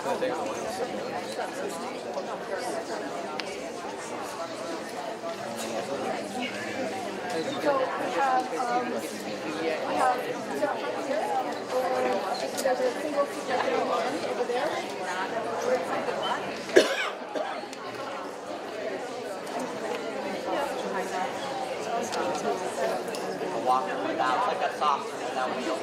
So we have, there's a single seat over there. A walker without, like a saucer without wheels.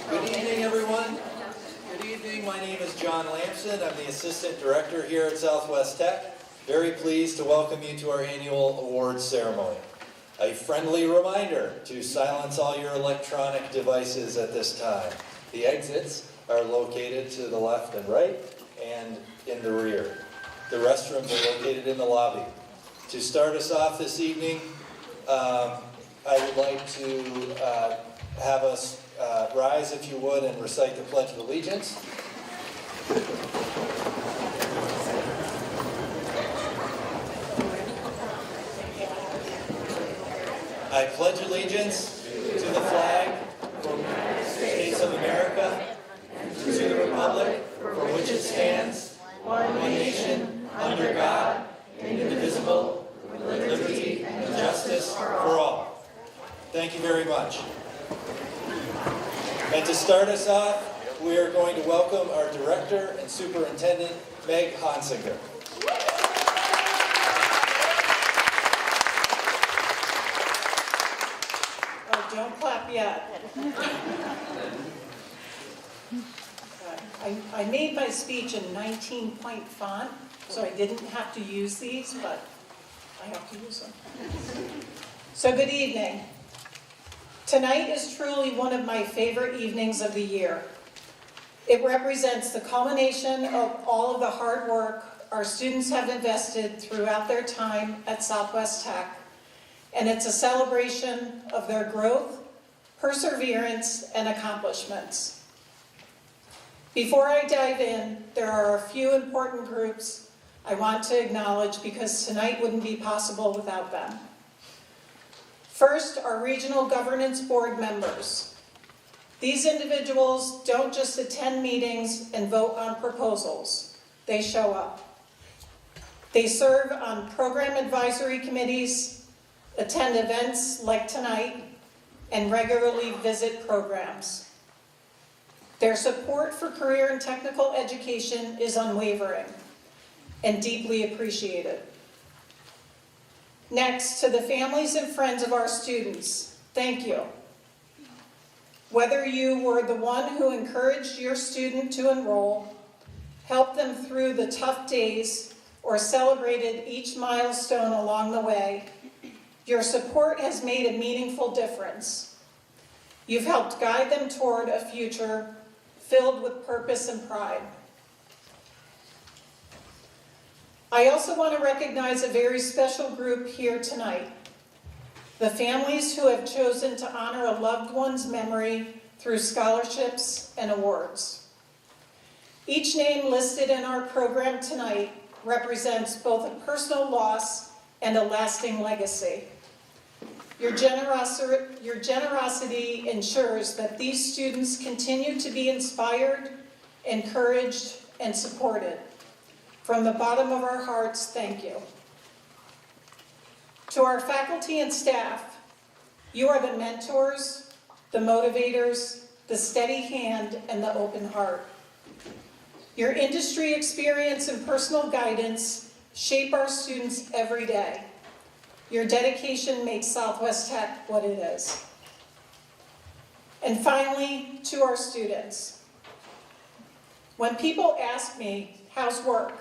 Good evening, everyone. Good evening. My name is John Lamson. I'm the Assistant Director here at Southwest Tech. Very pleased to welcome you to our annual awards ceremony. A friendly reminder to silence all your electronic devices at this time. The exits are located to the left and right and in the rear. The restrooms are located in the lobby. To start us off this evening, I would like to have us rise, if you would, and recite the Pledge of Allegiance. I pledge allegiance to the flag of the United States of America, and to the republic for which it stands, one nation, under God, indivisible, with liberty and justice for all. Thank you very much. And to start us off, we are going to welcome our Director and Superintendent, Meg Honsinger. Oh, don't clap yet. I made my speech in 19-point font, so I didn't have to use these, but I have to use them. So good evening. Tonight is truly one of my favorite evenings of the year. It represents the culmination of all of the hard work our students have invested throughout their time at Southwest Tech, and it's a celebration of their growth, perseverance, and accomplishments. Before I dive in, there are a few important groups I want to acknowledge because tonight wouldn't be possible without them. First, our Regional Governance Board members. These individuals don't just attend meetings and vote on proposals. They show up. They serve on program advisory committees, attend events like tonight, and regularly visit programs. Their support for career and technical education is unwavering and deeply appreciated. Next, to the families and friends of our students, thank you. Whether you were the one who encouraged your student to enroll, helped them through the tough days, or celebrated each milestone along the way, your support has made a meaningful difference. You've helped guide them toward a future filled with purpose and pride. I also want to recognize a very special group here tonight. The families who have chosen to honor a loved one's memory through scholarships and awards. Each name listed in our program tonight represents both a personal loss and a lasting legacy. Your generosity ensures that these students continue to be inspired, encouraged, and supported. From the bottom of our hearts, thank you. To our faculty and staff, you are the mentors, the motivators, the steady hand, and the open heart. Your industry experience and personal guidance shape our students every day. Your dedication makes Southwest Tech what it is. And finally, to our students. When people ask me, how's work?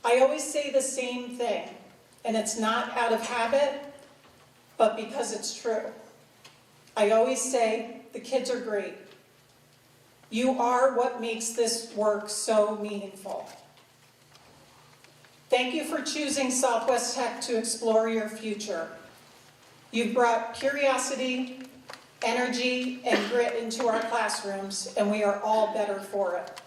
I always say the same thing, and it's not out of habit, but because it's true. I always say, the kids are great. You are what makes this work so meaningful. Thank you for choosing Southwest Tech to explore your future. You've brought curiosity, energy, and grit into our classrooms, and we are all better for it.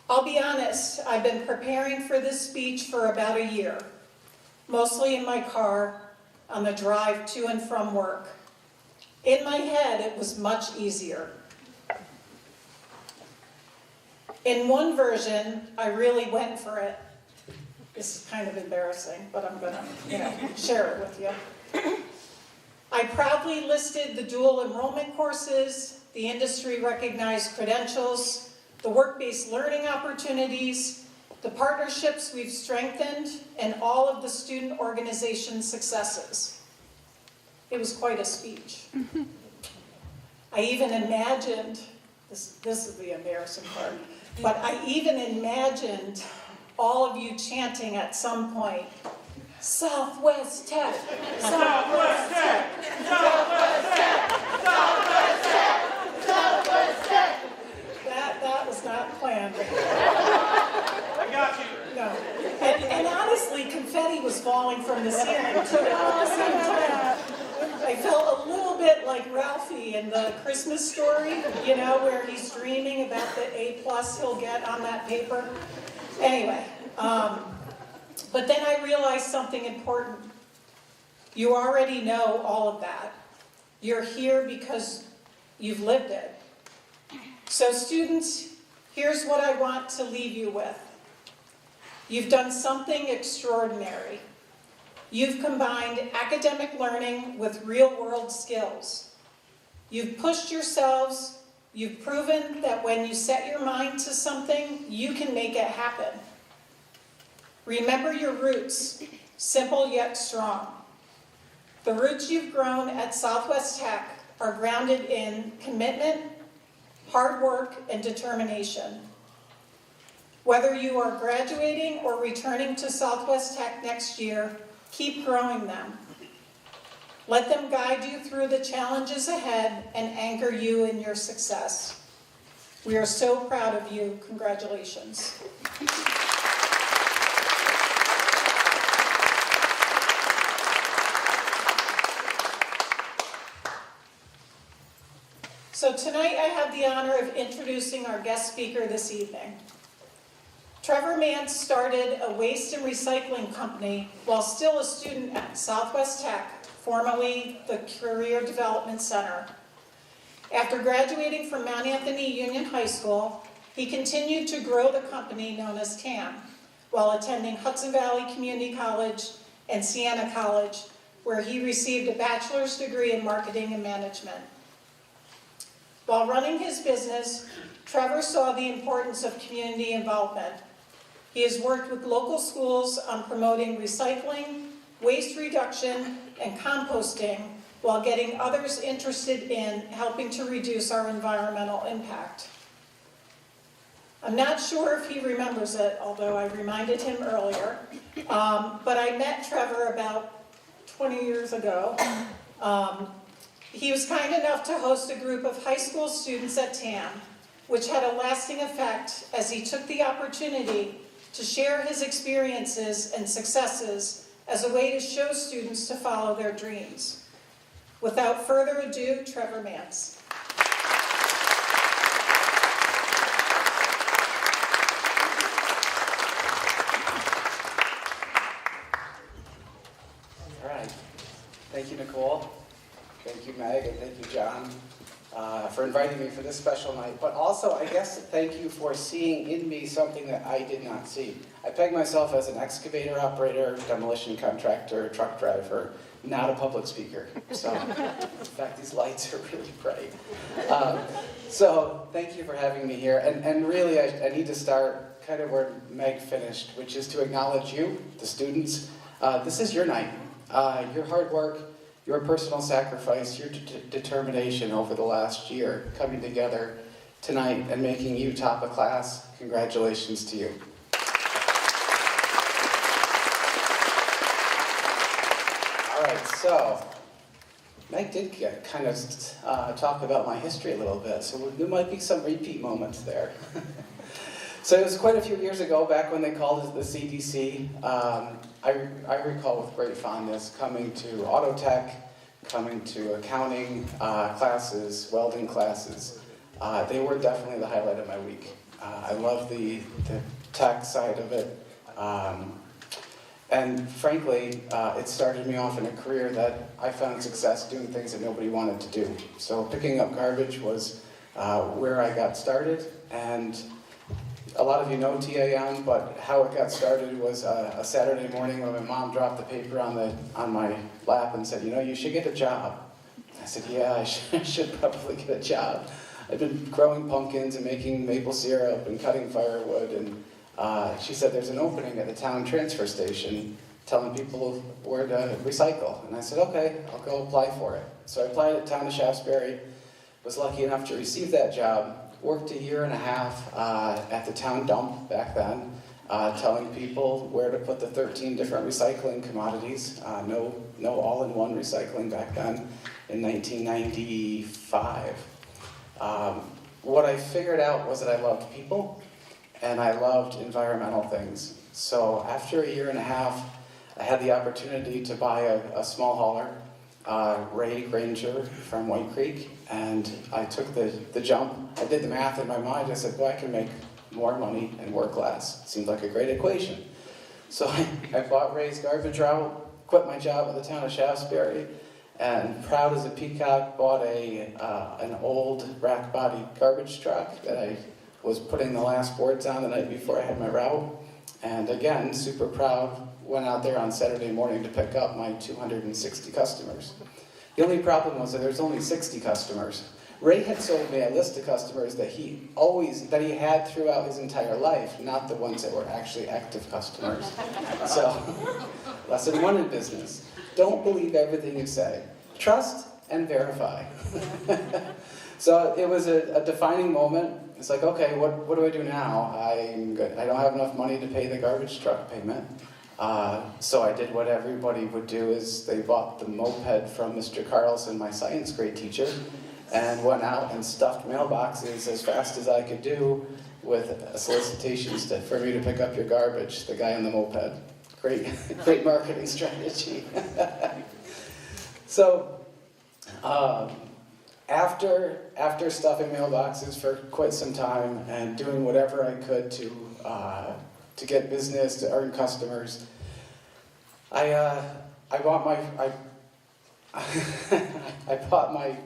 I'll be honest, I've been preparing for this speech for about a year, mostly in my car on the drive to and from work. In my head, it was much easier. In one version, I really went for it. This is kind of embarrassing, but I'm gonna, share it with you. I proudly listed the dual enrollment courses, the industry-recognized credentials, the work-based learning opportunities, the partnerships we've strengthened, and all of the student organization successes. It was quite a speech. I even imagined, this is the embarrassing part, but I even imagined all of you chanting at some point, Southwest Tech, Southwest Tech, Southwest Tech, Southwest Tech, Southwest Tech. That was not planned. I got you. No. And honestly, confetti was falling from the ceiling too at the same time. I felt a little bit like Ralphie in the Christmas Story, where he's dreaming about the A+ he'll get on that paper. Anyway, but then I realized something important. You already know all of that. You're here because you've lived it. So students, here's what I want to leave you with. You've done something extraordinary. You've combined academic learning with real-world skills. You've pushed yourselves. You've proven that when you set your mind to something, you can make it happen. Remember your roots, simple yet strong. The roots you've grown at Southwest Tech are grounded in commitment, hard work, and determination. Whether you are graduating or returning to Southwest Tech next year, keep growing them. Let them guide you through the challenges ahead and anchor you in your success. We are so proud of you. Congratulations. So tonight I have the honor of introducing our guest speaker this evening. Trevor Mance started a waste and recycling company while still a student at Southwest Tech, formerly the Career Development Center. After graduating from Mount Anthony Union High School, he continued to grow the company known as TAM while attending Hudson Valley Community College and Siena College, where he received a bachelor's degree in marketing and management. While running his business, Trevor saw the importance of community involvement. He has worked with local schools on promoting recycling, waste reduction, and composting while getting others interested in helping to reduce our environmental impact. I'm not sure if he remembers it, although I reminded him earlier, but I met Trevor about 20 years ago. He was kind enough to host a group of high school students at TAM, which had a lasting effect as he took the opportunity to share his experiences and successes as a way to show students to follow their dreams. Without further ado, Trevor Mance. Thank you, John, for inviting me for this special night. But also, I guess, thank you for seeing in me something that I did not see. I peg myself as an excavator operator, demolition contractor, truck driver, not a public speaker. So, in fact, these lights are really bright. So, thank you for having me here. And really, I need to start kind of where Meg finished, which is to acknowledge you, the students. This is your night. Your hard work, your personal sacrifice, your determination over the last year coming together tonight and making you top of class. Congratulations to you. All right, so Meg did kind of talk about my history a little bit, so there might be some repeat moments there. So it was quite a few years ago, back when they called it the CDC. I recall with great fondness coming to auto tech, coming to accounting classes, welding classes. They were definitely the highlight of my week. I love the tech side of it. And frankly, it started me off in a career that I found success doing things that nobody wanted to do. So picking up garbage was where I got started, and a lot of you know TAM, but how it got started was a Saturday morning when my mom dropped the paper on my lap and said, you know, you should get a job. I said, yeah, I should probably get a job. I've been growing pumpkins and making maple syrup and cutting firewood, and she said, there's an opening at the town transfer station telling people where to recycle. And I said, okay, I'll go apply for it. So I applied at Town of Shaftesbury, was lucky enough to receive that job. Worked a year and a half at the town dump back then, telling people where to put the 13 different recycling commodities. No all-in-one recycling back then in 1995. What I figured out was that I loved people and I loved environmental things. So after a year and a half, I had the opportunity to buy a small hauler, Ray Granger from White Creek, and I took the jump. I did the math in my mind. I said, well, I can make more money and work less. Seemed like a great equation. So I bought Ray's garbage route, quit my job at the town of Shaftesbury, and proud as a peacock, bought an old rack body garbage truck that I was putting the last boards on the night before I had my route. And again, super proud, went out there on Saturday morning to pick up my 260 customers. The only problem was that there's only 60 customers. Ray had sold me a list of customers that he had throughout his entire life, not the ones that were actually active customers. So, lesson one in business. Don't believe everything you say. Trust and verify. So it was a defining moment. It's like, okay, what do I do now? I'm good. I don't have enough money to pay the garbage truck payment. So I did what everybody would do, is they bought the moped from Mr. Carlson, my science grade teacher, and went out and stuffed mailboxes as fast as I could do with solicitations for me to pick up your garbage, the guy on the moped. Great marketing strategy. So after stuffing mailboxes for quite some time and doing whatever I could to get business, to earn customers, I bought my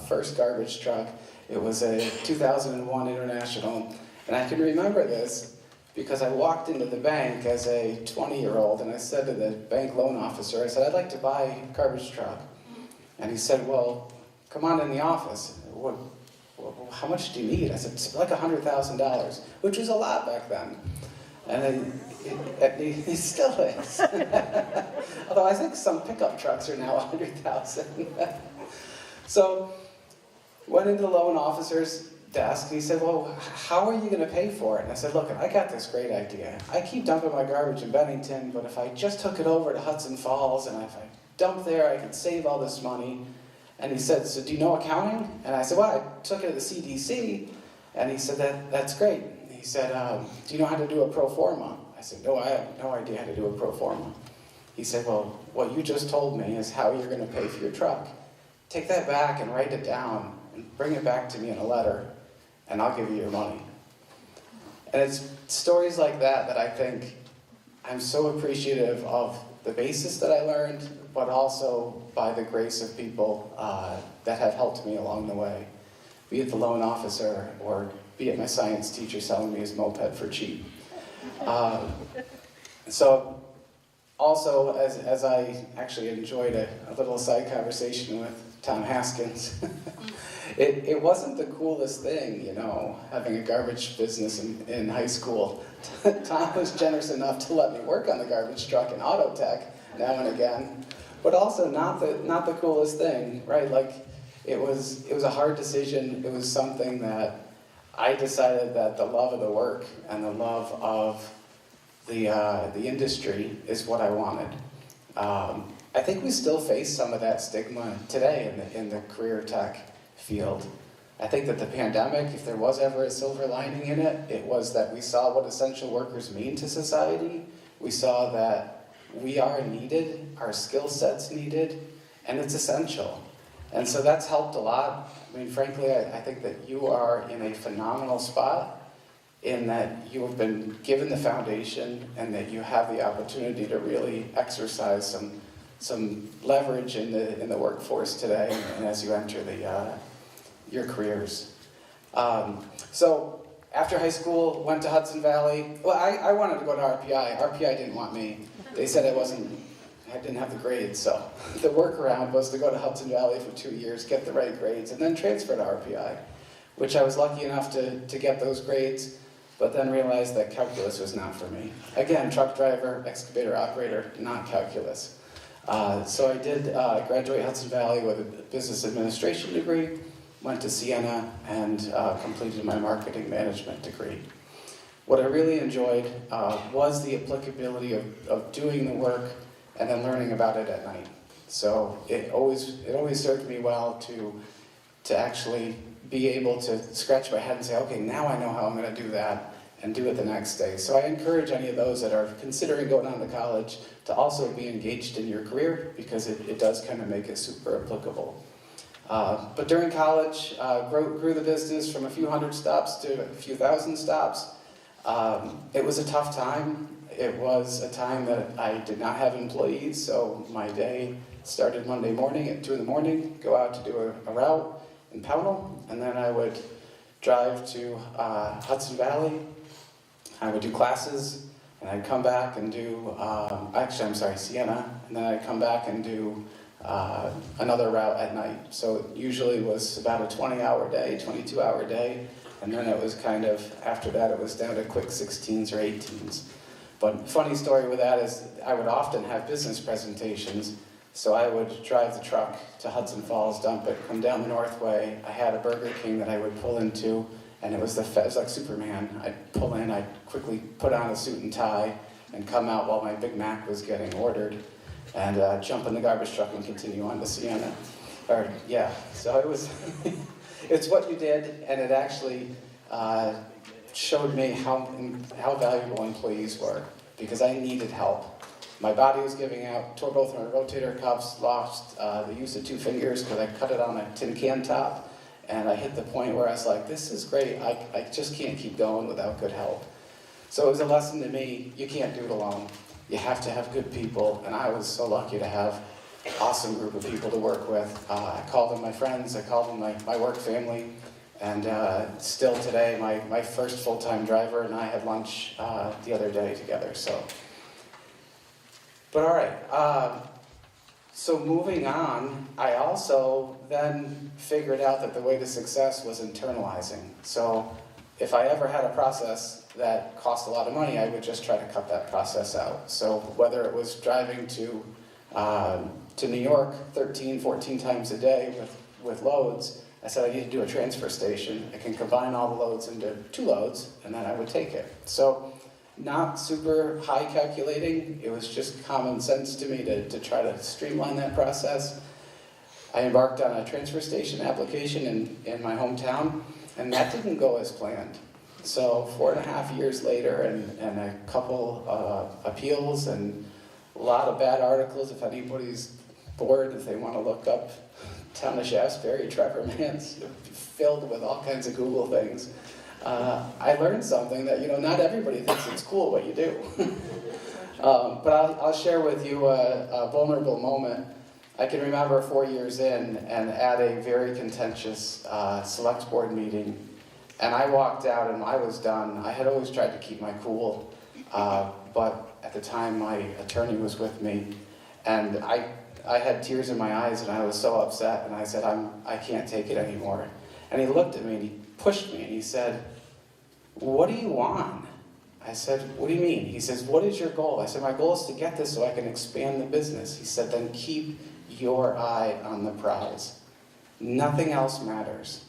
first garbage truck. It was a 2001 International, and I can remember this because I walked into the bank as a 20-year-old and I said to the bank loan officer, I said, I'd like to buy a garbage truck. And he said, well, come on in the office. How much do you need? I said, it's like $100,000, which was a lot back then. And then it still is. Although I think some pickup trucks are now $100,000. So went into the loan officer's desk. He said, well, how are you going to pay for it? And I said, look, I got this great idea. I keep dumping my garbage in Bennington, but if I just took it over to Hudson Falls and if I dump there, I could save all this money. And he said, so do you know accounting? And I said, well, I took it at the CDC. And he said, that's great. He said, do you know how to do a pro forma? I said, no, I have no idea how to do a pro forma. He said, well, what you just told me is how you're going to pay for your truck. Take that back and write it down and bring it back to me in a letter, and I'll give you your money. And it's stories like that that I think I'm so appreciative of the basis that I learned, but also by the grace of people that have helped me along the way, be it the loan officer or be it my science teacher selling me his moped for cheap. So also, as I actually enjoyed a little side conversation with Tom Haskins, it wasn't the coolest thing, you know, having a garbage business in high school. Tom was generous enough to let me work on the garbage truck in auto tech now and again, but also not the coolest thing, right? Like, it was a hard decision. It was something that I decided that the love of the work and the love of the industry is what I wanted. I think we still face some of that stigma today in the career tech field. I think that the pandemic, if there was ever a silver lining in it, it was that we saw what essential workers mean to society. We saw that we are needed, our skill set's needed, and it's essential. And so that's helped a lot. I mean, frankly, I think that you are in a phenomenal spot in that you have been given the foundation and that you have the opportunity to really exercise some leverage in the workforce today and as you enter your careers. So after high school, went to Hudson Valley. Well, I wanted to go to RPI. RPI didn't want me. They said I didn't have the grades, so the workaround was to go to Hudson Valley for 2 years, get the right grades, and then transfer to RPI, which I was lucky enough to get those grades, but then realized that calculus was not for me. Again, truck driver, excavator operator, not calculus. So I did graduate Hudson Valley with a business administration degree, went to Siena, and completed my marketing management degree. What I really enjoyed was the applicability of doing the work and then learning about it at night. So it always served me well to actually be able to scratch my head and say, okay, now I know how I'm going to do that, and do it the next day. So I encourage any of those that are considering going on to college to also be engaged in your career, because it does kind of make it super applicable. But during college, grew the business from a few hundred stops to a few thousand stops. It was a tough time. It was a time that I did not have employees, so my day started Monday morning at 2 in the morning, go out to do a route in Pownell, and then I would drive to Hudson Valley. I would do classes, and I'd come back and do, Siena, and then I'd come back and do another route at night. So it usually was about a 20-hour day, 22-hour day, and then it was kind of, after that it was down to quick 16s or 18s. But funny story with that is I would often have business presentations, so I would drive the truck to Hudson Falls, dump it, come down the Northway. I had a Burger King that I would pull into, and it was like Superman. I'd pull in, I'd quickly put on a suit and tie, and come out while my Big Mac was getting ordered, and jump in the garbage truck and continue on to Siena. So it was, it's what you did, and it actually showed me how valuable employees were, because I needed help. My body was giving out, tore both my rotator cuffs, lost the use of 2 fingers because I cut it on a tin can top, and I hit the point where I was like, this is great, I just can't keep going without good help. So it was a lesson to me, you can't do it alone. You have to have good people, and I was so lucky to have an awesome group of people to work with. I called them my friends, I called them my work family, and still today, my first full-time driver and I had lunch the other day together, so. But all right, so moving on, I also then figured out that the way to success was internalizing. So if I ever had a process that cost a lot of money, I would just try to cut that process out. So whether it was driving to New York 13, 14 times a day with loads, I said I need to do a transfer station. I can combine all the loads into 2 loads, and then I would take it. So not super high calculating, it was just common sense to me to try to streamline that process. I embarked on a transfer station application in my hometown, and that didn't go as planned. So 4.5 years later, and a couple appeals, and a lot of bad articles. If anybody's bored, if they want to look up Town of Shaftesbury, Trevor Mance, filled with all kinds of Google things. I learned something that, not everybody thinks it's cool what you do. But I'll share with you a vulnerable moment. I can remember 4 years in and at a very contentious select board meeting, and I walked out and I was done. I had always tried to keep my cool, but at the time my attorney was with me, and I had tears in my eyes and I was so upset, and I said, I can't take it anymore. And he looked at me and he pushed me and he said, "What do you want?" I said, "What do you mean?" He says, "What is your goal?" I said, "My goal is to get this so I can expand the business." He said, "Then keep your eye on the prize. Nothing else matters.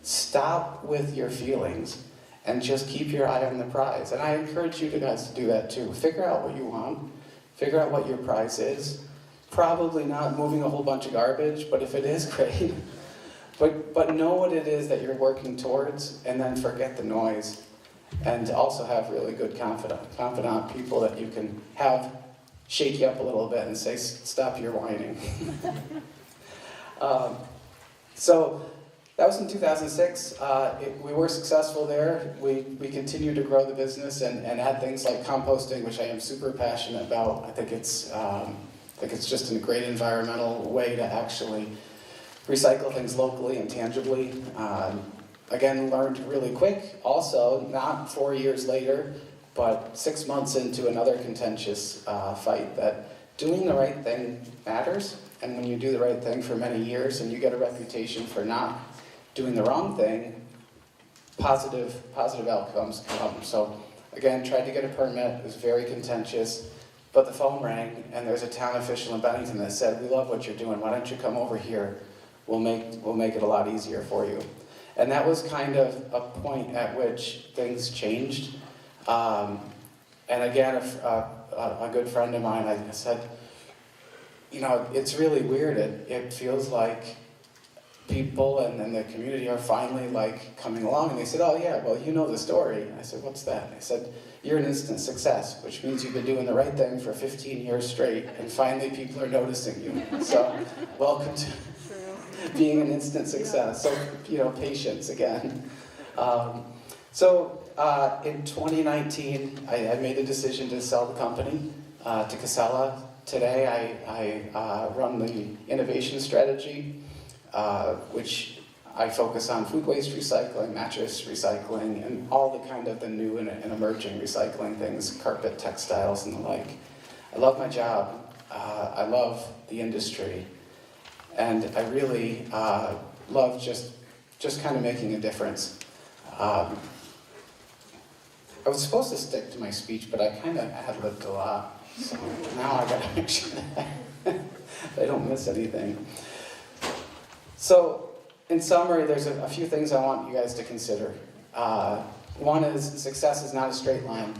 Stop with your feelings and just keep your eye on the prize." And I encourage you guys to do that too. Figure out what you want. Figure out what your prize is. Probably not moving a whole bunch of garbage, but if it is, great. But know what it is that you're working towards, and then forget the noise. And also have really good confidant people that you can have shake you up a little bit and say, "Stop your whining." So that was in 2006. We were successful there. We continued to grow the business and add things like composting, which I am super passionate about. I think it's just a great environmental way to actually recycle things locally and tangibly. Again, learned really quick. Also, not 4 years later, but 6 months into another contentious fight, that doing the right thing matters. And when you do the right thing for many years and you get a reputation for not doing the wrong thing, positive outcomes come. So again, tried to get a permit. It was very contentious. But the phone rang, and there's a town official in Bennington that said, "We love what you're doing. Why don't you come over here? We'll make it a lot easier for you." And that was kind of a point at which things changed. And again, a good friend of mine, I said, "You know, it's really weird. It feels like people and the community are finally like coming along." And they said, "Oh yeah, well, you know the story." I said, "What's that?" I said, "You're an instant success, which means you've been doing the right thing for 15 years straight, and finally people are noticing you. So welcome to being an instant success." So, patience again. In 2019, I made a decision to sell the company to Casella. Today, I run the innovation strategy, which I focus on food waste recycling, mattress recycling, and all the new and emerging recycling things, carpet, textiles, and the like. I love my job. I love the industry. And I really love just kind of making a difference. I was supposed to stick to my speech, but I kind of ad-libbed a lot. So now I gotta make sure that I don't miss anything. So, in summary, there's a few things I want you guys to consider. One is success is not a straight line.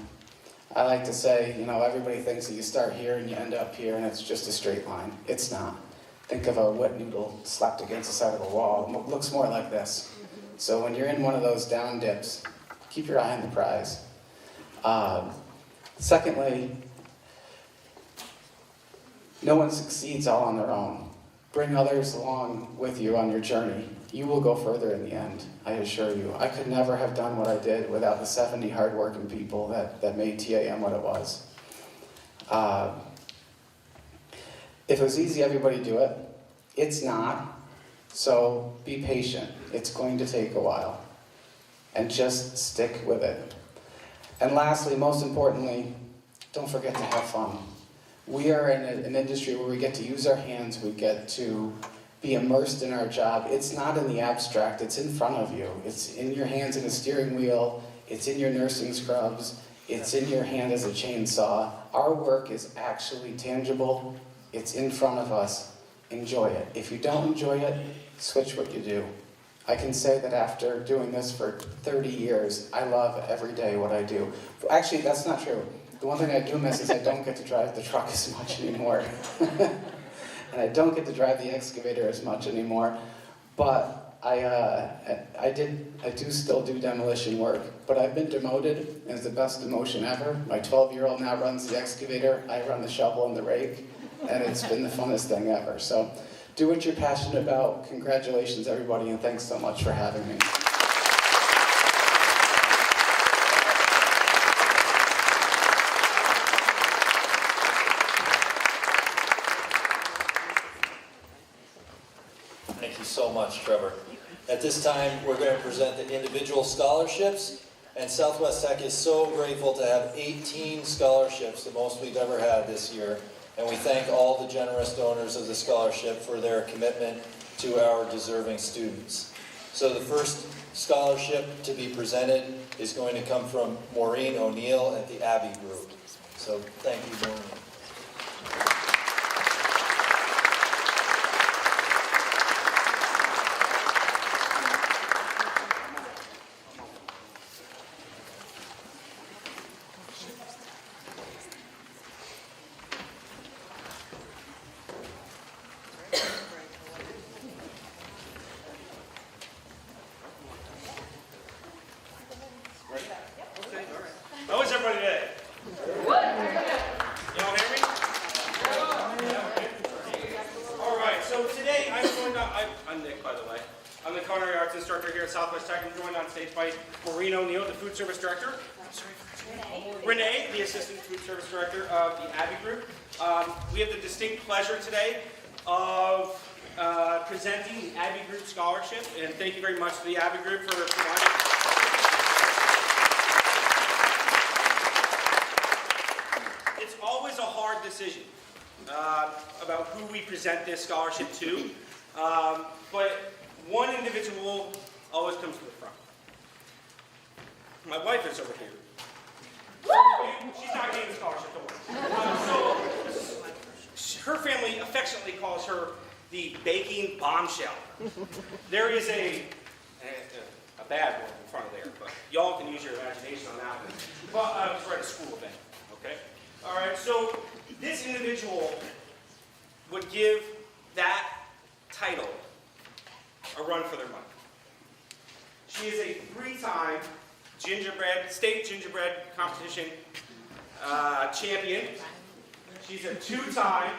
I like to say, everybody thinks that you start here and you end up here and it's just a straight line. It's not. Think of a wet noodle slapped against the side of a wall. It looks more like this. So when you're in one of those down dips, keep your eye on the prize. Secondly, no one succeeds all on their own. Bring others along with you on your journey. You will go further in the end, I assure you. I could never have done what I did without the 70 hardworking people that made TAM what it was. If it was easy, everybody do it. It's not. So be patient. It's going to take a while. And just stick with it. And lastly, most importantly, don't forget to have fun. We are in an industry where we get to use our hands, we get to be immersed in our job. It's not in the abstract, it's in front of you. It's in your hands in a steering wheel, it's in your nursing scrubs, it's in your hand as a chainsaw. Our work is actually tangible, it's in front of us. Enjoy it. If you don't enjoy it, switch what you do. I can say that after doing this for 30 years, I love every day what I do. Actually, that's not true. The one thing I do miss is I don't get to drive the truck as much anymore. And I don't get to drive the excavator as much anymore. But I do still do demolition work. But I've been demoted, and it's the best demotion ever. My 12-year-old now runs the excavator. I run the shovel and the rake. And it's been the funnest thing ever. So do what you're passionate about. Congratulations, everybody, and thanks so much for having me. much, Trevor. At this time, we're going to present the individual scholarships, and Southwest Tech is so grateful to have 18 scholarships, the most we've ever had this year, and we thank all the generous donors of the scholarship for their commitment to our deserving students. So the first scholarship to be presented is going to come from Maureen O'Neill at the Abbey Group. So thank you, Maureen. How is everybody today? You all hear me? All right, so today I'm joined on, I'm Nick, by the way. I'm the culinary arts instructor here at Southwest Tech. I'm joined on stage by Maureen O'Neill, the food service director. Renee, the assistant food service director of the Abbey Group. We have the distinct pleasure today of presenting the Abbey Group Scholarship, and thank you very much to the Abbey Group for providing. It's always a hard decision about who we present this scholarship to, but one individual always comes to the front. My wife is over here. She's not getting the scholarship, don't worry. Her family affectionately calls her the baking bombshell. There is a bad one in front of there, but y'all can use your imagination on that one. But it's right at a school event, okay? All right, so this individual would give that title a run for their money. She is a 3-time state gingerbread competition champion. She's a 2-time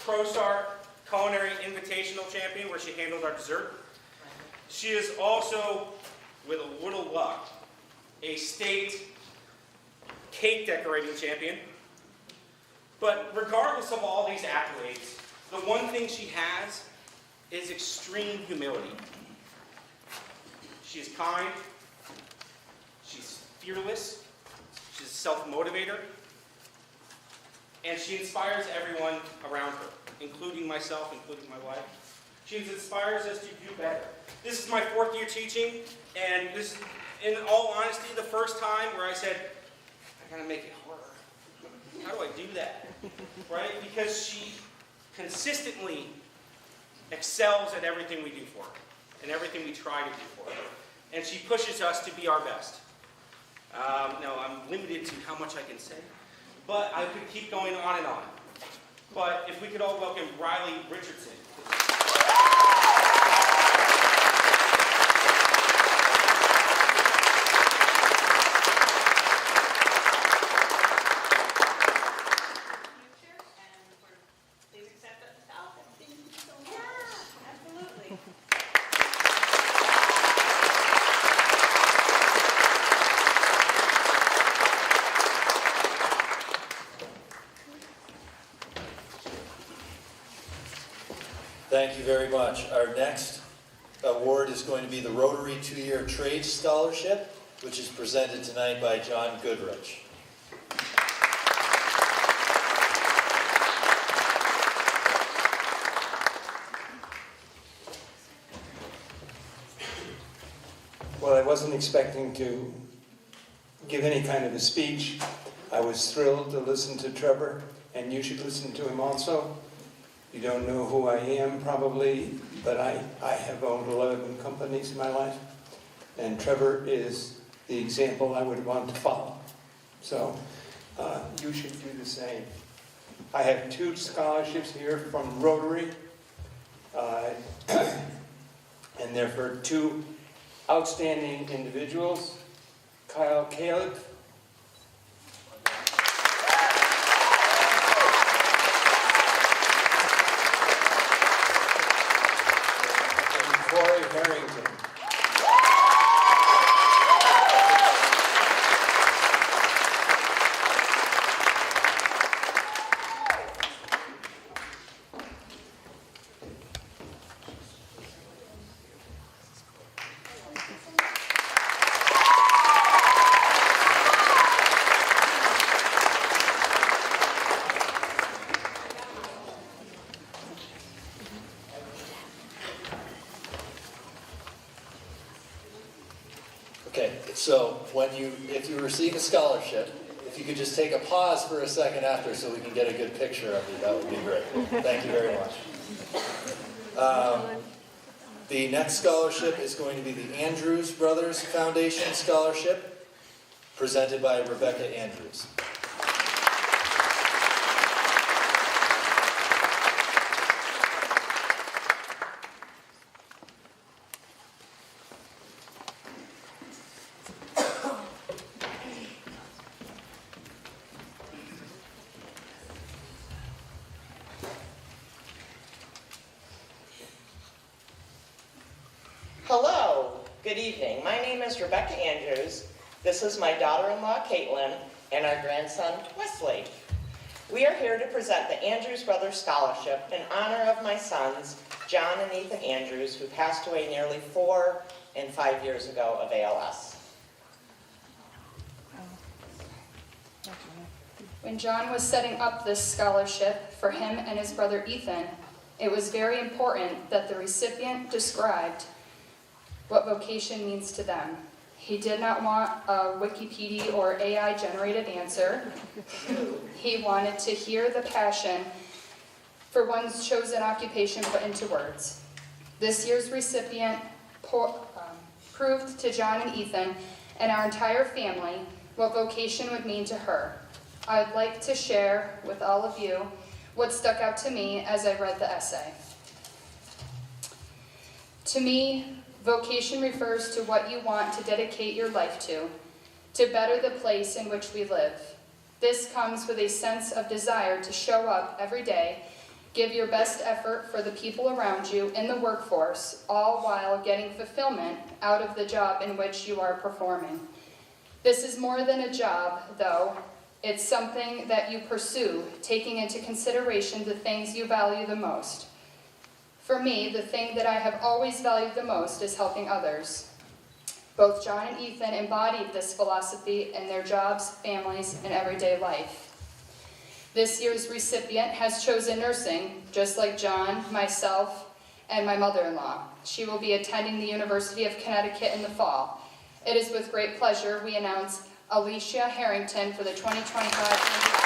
ProStar Culinary Invitational champion, where she handled our dessert. She is also, with a little luck, a state cake decorating champion. But regardless of all these accolades, the one thing she has is extreme humility. She is kind, she's fearless, she's a self-motivator, and she inspires everyone around her, including myself, including my wife. She inspires us to do better. This is my 4th year teaching, and this is, in all honesty, the first time where I said, I gotta make it harder. How do I do that? Right? Because she consistently excels at everything we do for her, and everything we try to do for her. And she pushes us to be our best. Now, I'm limited to how much I can say, but I could keep going on and on. But if we could all welcome Riley Richardson. Please accept the scholarship. Yeah, absolutely. Thank you very much. Our next award is going to be the Rotary 2-Year Trade Scholarship, which is presented tonight by John Goodrich. Well, I wasn't expecting to give any kind of a speech. I was thrilled to listen to Trevor, and you should listen to him also. You don't know who I am, probably, but I have owned 11 companies in my life, and Trevor is the example I would want to follow. So you should do the same. I have 2 scholarships here from Rotary, and they're for 2 outstanding individuals, Kyle Caleb and Corey Harrington. if you receive a scholarship, if you could just take a pause for a second after so we can get a good picture of you, that would be great. Thank you very much. The next scholarship is going to be the Andrews Brothers Foundation Scholarship, presented by Rebecca Andrews. Hello, good evening. My name is Rebecca Andrews. This is my daughter-in-law, Caitlin, and our grandson, Wesley. We are here to present the Andrews Brothers Scholarship in honor of my sons, John and Ethan Andrews, who passed away nearly 4 and 5 years ago of ALS. When John was setting up this scholarship for him and his brother Ethan, it was very important that the recipient described what vocation means to them. He did not want a Wikipedia or AI-generated answer. He wanted to hear the passion for one's chosen occupation put into words. This year's recipient proved to John and Ethan and our entire family what vocation would mean to her. I would like to share with all of you what stuck out to me as I read the essay. To me, vocation refers to what you want to dedicate your life to better the place in which we live. This comes with a sense of desire to show up every day, give your best effort for the people around you in the workforce, all while getting fulfillment out of the job in which you are performing. This is more than a job, though. It's something that you pursue, taking into consideration the things you value the most. For me, the thing that I have always valued the most is helping others. Both John and Ethan embodied this philosophy in their jobs, families, and everyday life. This year's recipient has chosen nursing, just like John, myself, and my mother-in-law. She will be attending the University of Connecticut in the fall. It is with great pleasure we announce Alicia Harrington for the 2025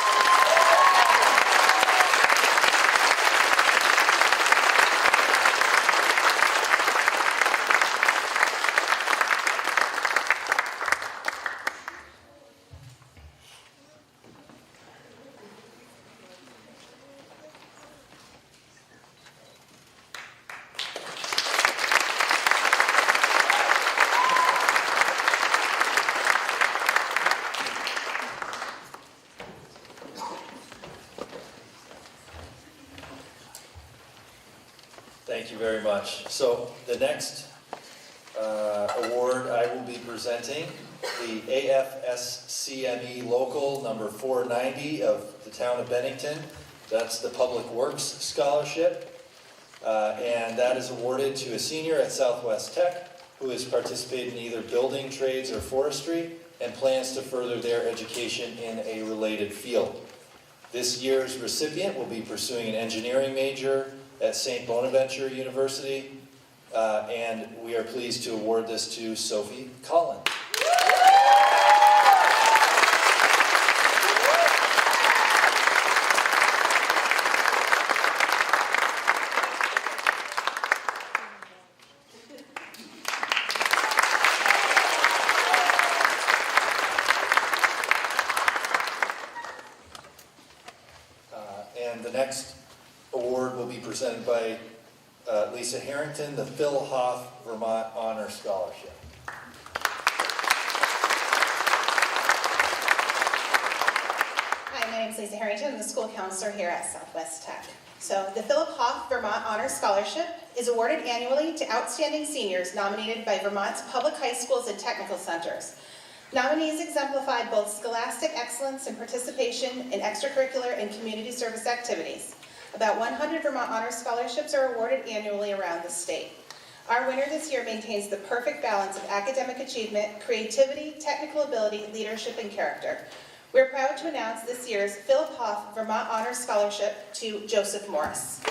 Thank you very much. So the next award I will be presenting, the AFSCME Local number 490 of the town of Bennington. That's the Public Works Scholarship. And that is awarded to a senior at Southwest Tech who has participated in either building trades or forestry and plans to further their education in a related field. This year's recipient will be pursuing an engineering major at St. Bonaventure University, and we are pleased to award this to Sophie Collins. And the next award will be presented by Lisa Harrington, the Phil Hoff Vermont Honor Scholarship. Hi, my name is Lisa Harrington. I'm the school counselor here at Southwest Tech. So the Philip Hoff Vermont Honor Scholarship is awarded annually to outstanding seniors nominated by Vermont's public high schools and technical centers. Nominees exemplified both scholastic excellence and participation in extracurricular and community service activities. About 100 Vermont Honor Scholarships are awarded annually around the state. Our winner this year maintains the perfect balance of academic achievement, creativity, technical ability, leadership, and character. We're proud to announce this year's Philip Hoff Vermont Honor Scholarship to Joseph Morris.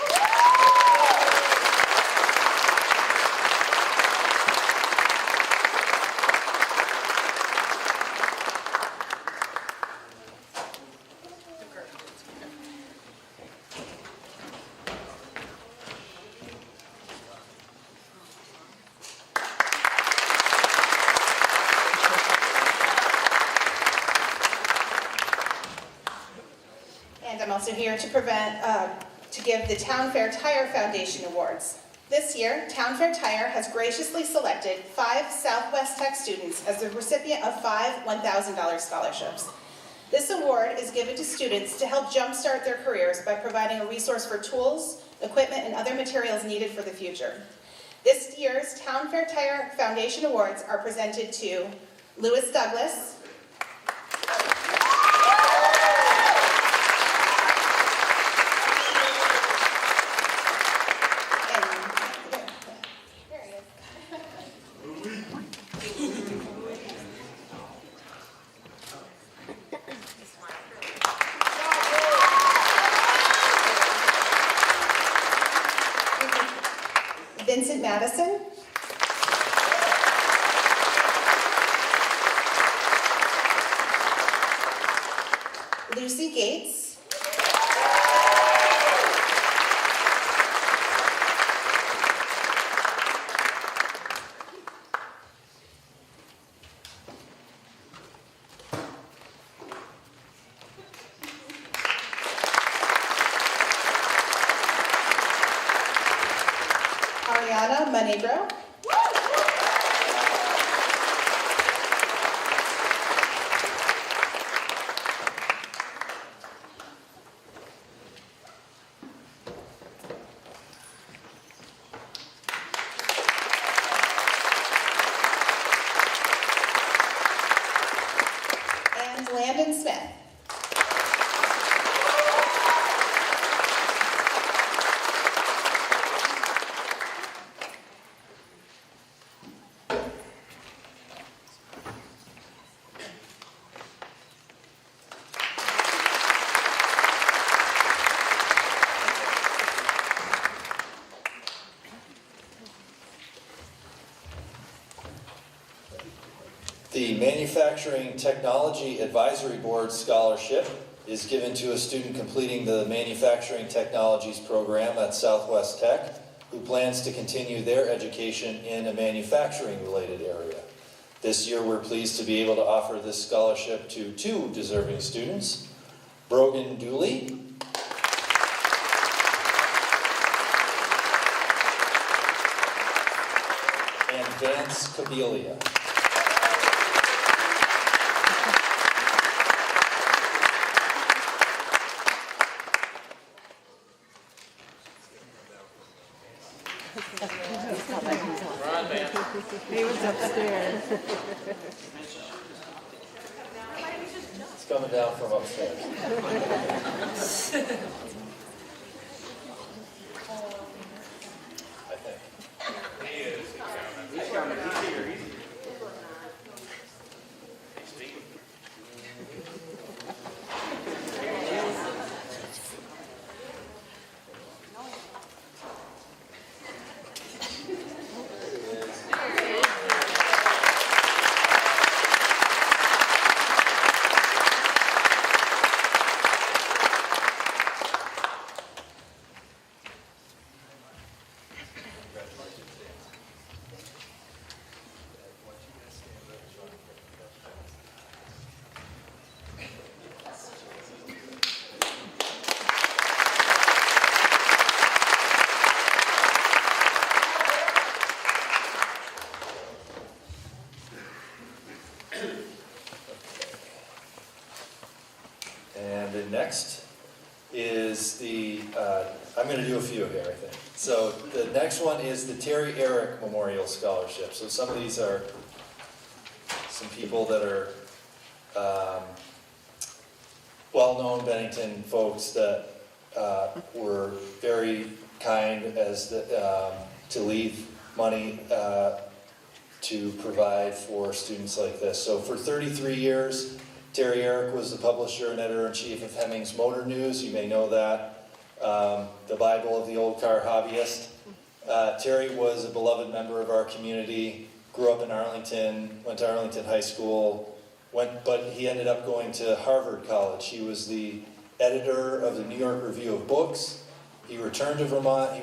I'm also here to give the Town Fair Tire Foundation Awards. This year, Town Fair Tire has graciously selected 5 Southwest Tech students as the recipient of 5 $1,000 scholarships. This award is given to students to help jumpstart their careers by providing a resource for tools, equipment, and other materials needed for the future. This year's Town Fair Tire Foundation Awards are presented to Lewis Douglas, Vincent Madison, Lucy Gates, Ariana Monegro, and Landon Smith. The Manufacturing Technology Advisory Board Scholarship is given to a student completing the Manufacturing Technologies program at Southwest Tech who plans to continue their education in a manufacturing-related area. This year, we're pleased to be able to offer this scholarship to 2 deserving students, Brogan Dooley and Vance Cabelia. He was upstairs. It's coming down from upstairs. I think. And the next is the, I'm going to do a few here, I think. So the next one is the Terry Eric Memorial Scholarship. So some of these are some people that are well-known Bennington folks that were very kind as to leave money to provide for students like this. So for 33 years, Terry Eric was the publisher and editor-in-chief of Hemmings Motor News. You may know that. The Bible of the Old Car Hobbyist. Terry was a beloved member of our community, grew up in Arlington, went to Arlington High School, but he ended up going to Harvard College. He was the editor of the New York Review of Books. He returned to Vermont.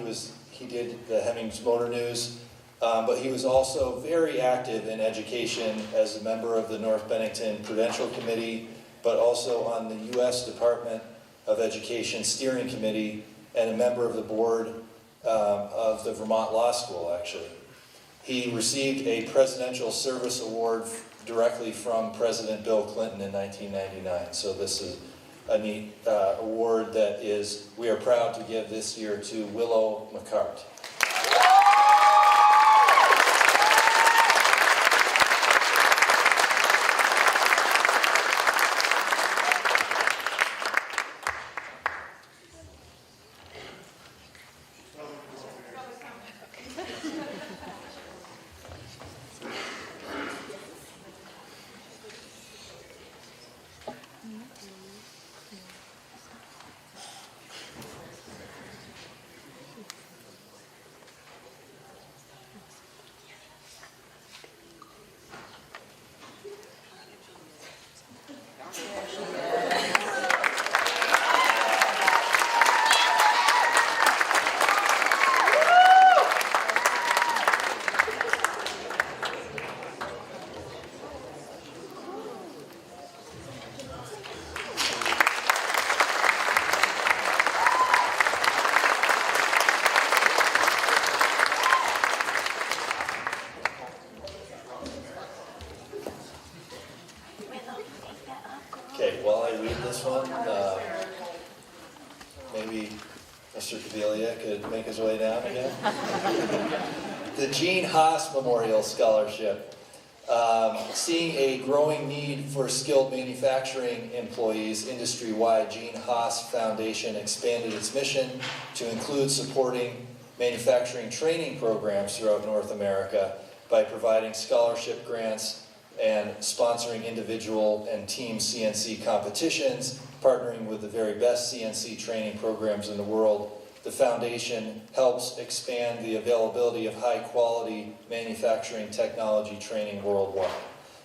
He did the Hemmings Motor News. But he was also very active in education as a member of the North Bennington Prudential Committee, but also on the U.S. Department of Education Steering Committee and a member of the board of the Vermont Law School, actually. He received a Presidential Service Award directly from President Bill Clinton in 1999. So this is a neat award that we are proud to give this year to Willow McCart. Okay, while I read this one, maybe Mr. Caviglia could make his way down again. The Gene Haas Memorial Scholarship. Seeing a growing need for skilled manufacturing employees industry-wide, Gene Haas Foundation expanded its mission to include supporting manufacturing training programs throughout North America by providing scholarship grants and sponsoring individual and team CNC competitions, partnering with the very best CNC training programs in the world. The foundation helps expand the availability of high-quality manufacturing technology training worldwide.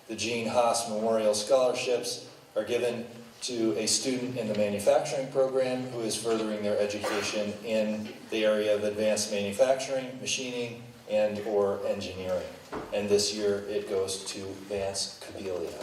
The Gene Haas Memorial Scholarships are given to a student in the manufacturing program who is furthering their education in the area of advanced manufacturing, machining, and/or engineering. And this year it goes to Vance Caviglia.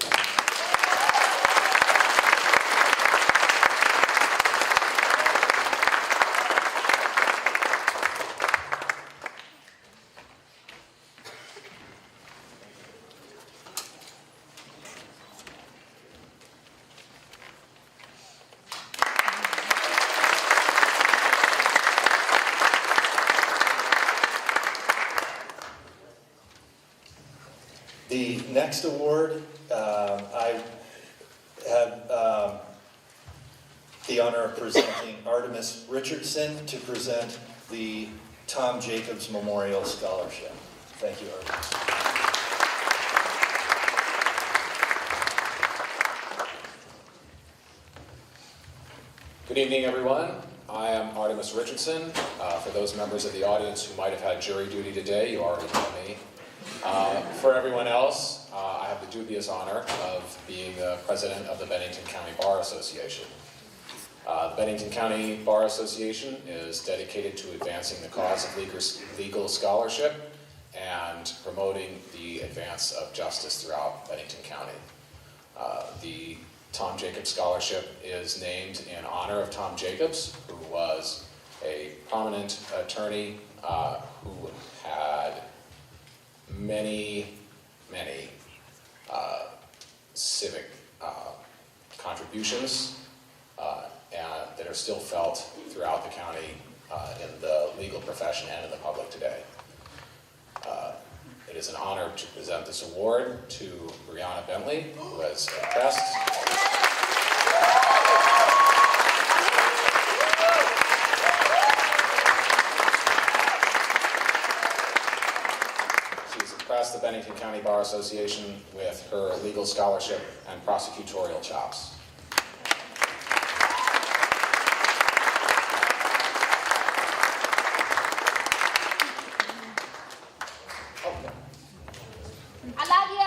The next award, I have the honor of presenting Artemis Richardson to present the Tom Jacobs Memorial Scholarship. Thank you, Artemis. Good evening, everyone. I am Artemis Richardson. For those members of the audience who might have had jury duty today, you already know me. For everyone else, I have the dubious honor of being the president of the Bennington County Bar Association. The Bennington County Bar Association is dedicated to advancing the cause of legal scholarship and promoting the advance of justice throughout Bennington County. The Tom Jacobs Scholarship is named in honor of Tom Jacobs, who was a prominent attorney who had many civic contributions and that are still felt throughout the county in the legal profession and in the public today. It is an honor to present this award to Brianna Bentley, who has impressed. She's impressed the Bennington County Bar Association with her legal scholarship and prosecutorial chops. I love you.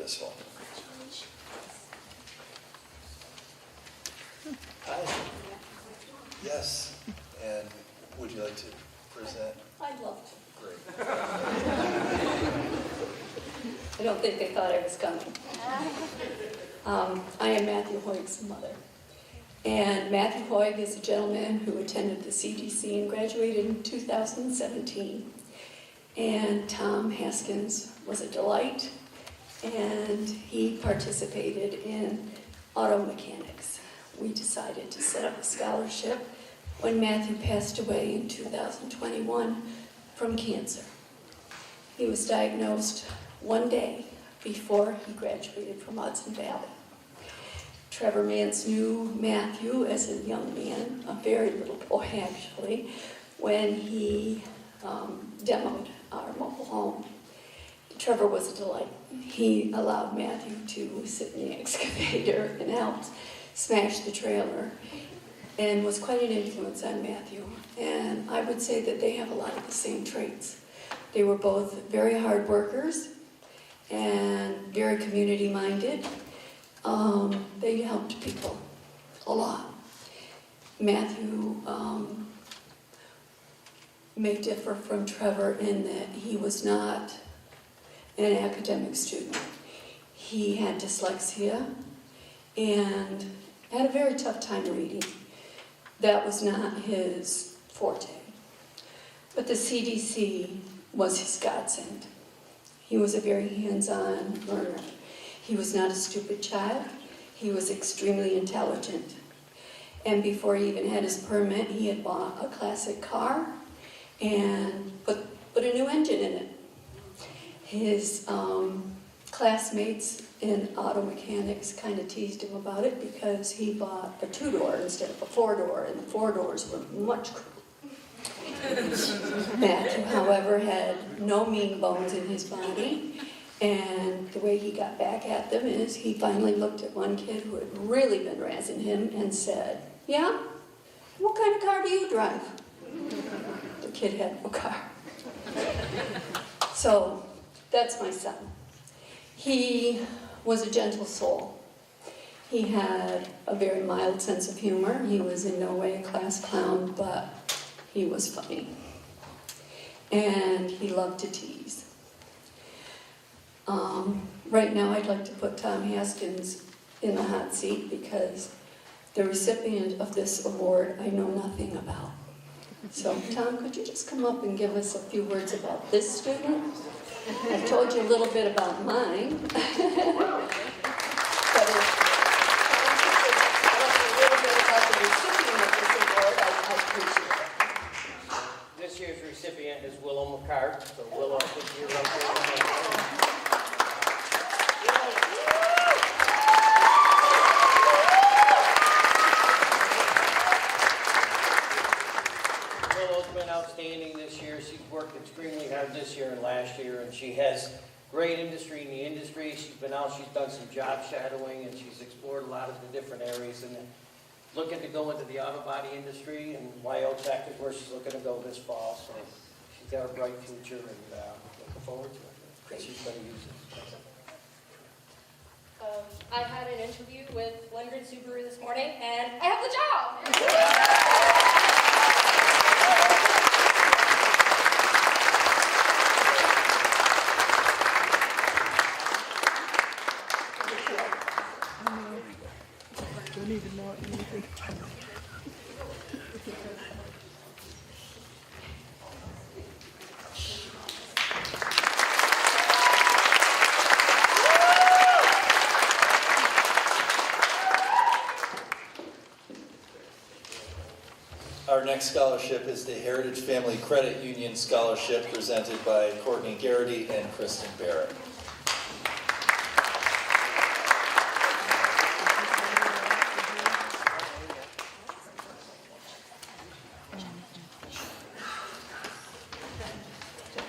this one. Hi. Yes, and would you like to present? I'd love to. Great. I don't think they thought I was coming. I am Matthew Hoig's mother. And Matthew Hoig is a gentleman who attended the CDC and graduated in 2017. And Tom Haskins was a delight, and he participated in auto mechanics. We decided to set up a scholarship when Matthew passed away in 2021 from cancer. He was diagnosed one day before he graduated from Hudson Valley. Trevor Mance knew Matthew as a young man, a very little boy actually, when he demoed our mobile home. Trevor was a delight. He allowed Matthew to sit in the excavator and helped smash the trailer, and was quite an influence on Matthew. And I would say that they have a lot of the same traits. They were both very hard workers and very community-minded. They helped people a lot. Matthew may differ from Trevor in that he was not an academic student. He had dyslexia and had a very tough time reading. That was not his forte. But the CDC was his godsend. He was a very hands-on learner. He was not a stupid child. He was extremely intelligent. And before he even had his permit, he had bought a classic car and put a new engine in it. His classmates in auto mechanics kind of teased him about it because he bought a 2-door instead of a 4-door, and the 4 doors were much cooler. Matthew, however, had no mean bones in his body, and the way he got back at them is he finally looked at one kid who had really been razzing him and said, "Yeah? What kind of car do you drive?" The kid had no car. So, that's my son. He was a gentle soul. He had a very mild sense of humor. He was in no way a class clown, but he was funny. And he loved to tease. Right now I'd like to put Tom Haskins in the hot seat because the recipient of this award I know nothing about. So Tom, could you just come up and give us a few words about this student? I've told you a little bit about mine. But if a little bit about the recipient of this award, I appreciate it. This year's recipient is Willow McCart. So Willow, I think you're right there. Willow's been outstanding this year. She's worked extremely hard this year and last year, and she has great industry in the industry. She's been out, she's done some job shadowing, and she's explored a lot of the different areas, and looking to go into the auto body industry, and YO Tech is where she's looking to go this fall. So she's got a bright future, and looking forward to it. Great. She's going to use it. I had an interview with Lundgren Subaru this morning, and I have the job. Our next scholarship is the Heritage Family Credit Union Scholarship presented by Courtney Garrity and Kristen Barrett.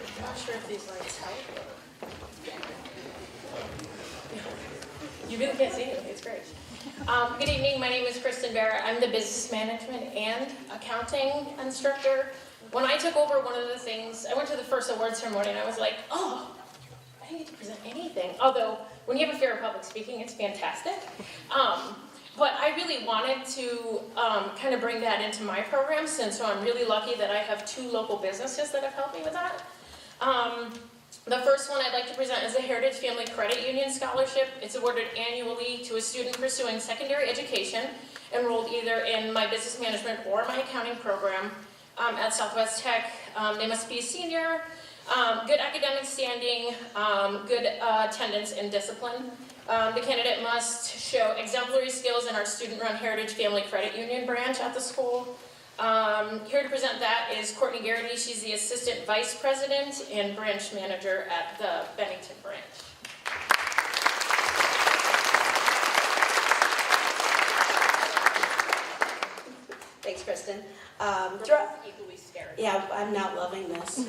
I'm not sure if these lights help. You really can't see anything, it's great. Good evening, my name is Kristen Barrett. I'm the business management and accounting instructor. When I took over, one of the things, I went to the first award ceremony and I was like, oh, I didn't get to present anything. Although when you have a fear of public speaking, it's fantastic. But I really wanted to kind of bring that into my program, since so I'm really lucky that I have 2 local businesses that have helped me with that. The first one I'd like to present is the Heritage Family Credit Union Scholarship. It's awarded annually to a student pursuing secondary education enrolled either in my business management or my accounting program at Southwest Tech. They must be a senior, good academic standing, good attendance and discipline. The candidate must show exemplary skills in our student-run Heritage Family Credit Union branch at the school. Here to present that is Courtney Garrity. She's the Assistant Vice President and Branch Manager at the Bennington branch. Thanks, Kristen. Equally scared. Yeah, I'm not loving this.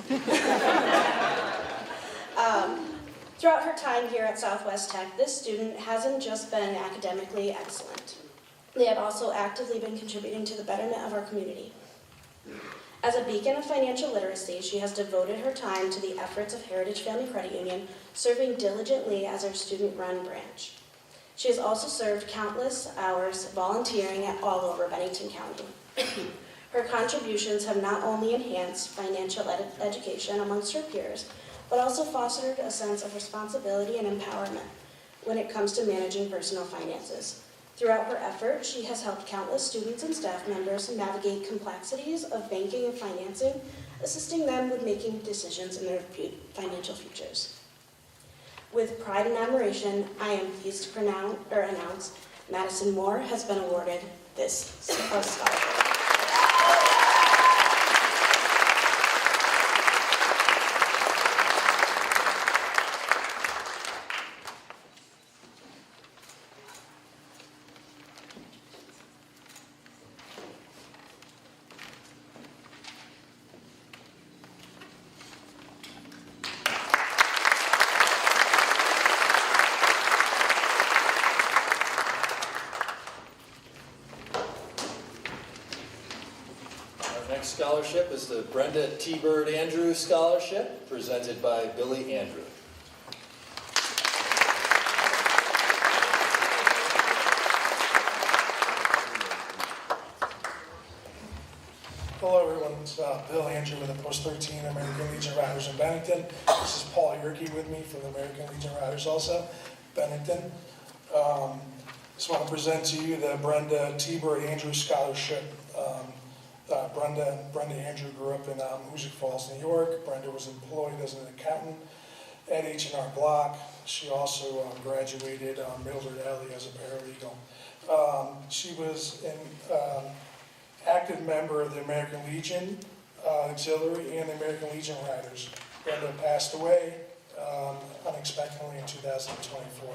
Throughout her time here at Southwest Tech, this student hasn't just been academically excellent. They have also actively been contributing to the betterment of our community. As a beacon of financial literacy, she has devoted her time to the efforts of Heritage Family Credit Union, serving diligently as our student-run branch. She has also served countless hours volunteering at all over Bennington County. Her contributions have not only enhanced financial education amongst her peers, but also fostered a sense of responsibility and empowerment when it comes to managing personal finances. Throughout her effort, she has helped countless students and staff members navigate complexities of banking and financing, assisting them with making decisions in their financial futures. With pride and admiration, I am pleased to announce Madison Moore has been awarded this scholarship. Scholarship is the Brenda T. Bird Andrews Scholarship, presented by Billy Andrew. Hello everyone, it's Bill Andrew with the Post 13 American Legion Riders in Bennington. This is Paul Yerke with me from the American Legion Riders also, Bennington. Just want to present to you the Brenda T. Bird Andrews Scholarship. Brenda Andrew grew up in Hoosick Falls, New York. Brenda was employed as an accountant at H&R Block. She also graduated Mildred Alley as a paralegal. She was an active member of the American Legion Auxiliary and the American Legion Riders. Brenda passed away unexpectedly in 2024.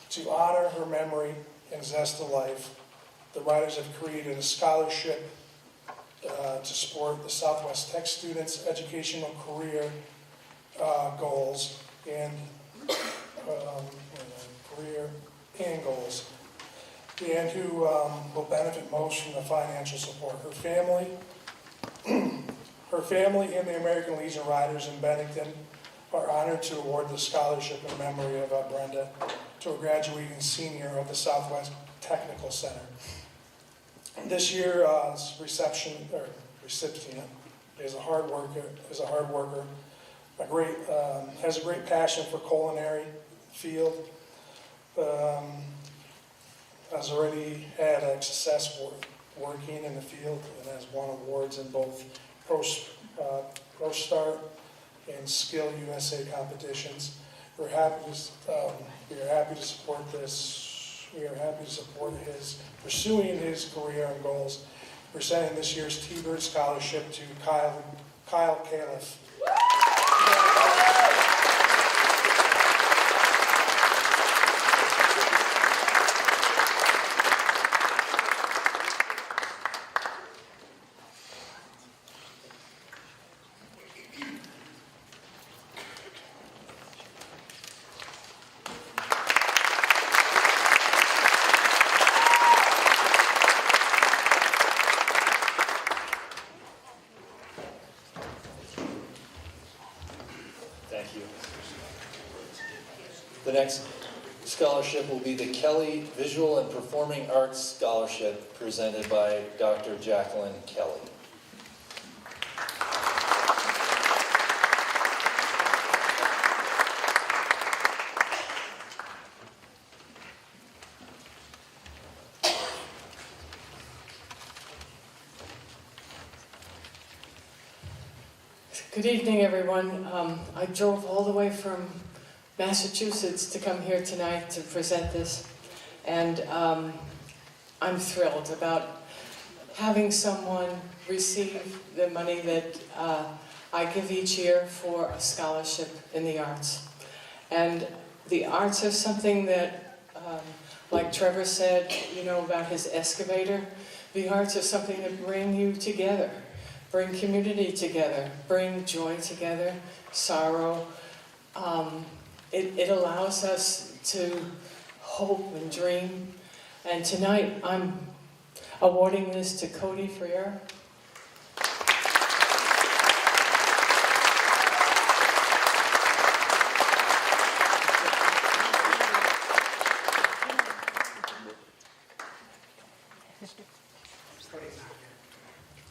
To honor her memory and zest of life, the Riders have created a scholarship to support the Southwest Tech students' educational career goals and and who will benefit most from the financial support. Her family and the American Legion Riders in Bennington are honored to award the scholarship in memory of Brenda to a graduating senior of the Southwest Technical Center. This year's recipient is a hard worker, has a great passion for culinary field, has already had success working in the field and has won awards in both Pro Start and Skill USA competitions. We are happy to support this. We are happy to support his pursuing his career and goals. We're sending this year's T-Bird Scholarship to Kyle Califf. The next scholarship will be the Kelly Visual and Performing Arts Scholarship presented by Dr. Jacqueline Kelly. Good evening, everyone. I drove all the way from Massachusetts to come here tonight to present this, and I'm thrilled about having someone receive the money that I give each year for a scholarship in the arts. And the arts are something that, like Trevor said, you know, about his excavator, the arts are something that bring you together. Bring community together, bring joy together, sorrow. It allows us to hope and dream. And tonight I'm awarding this to Cody Freer.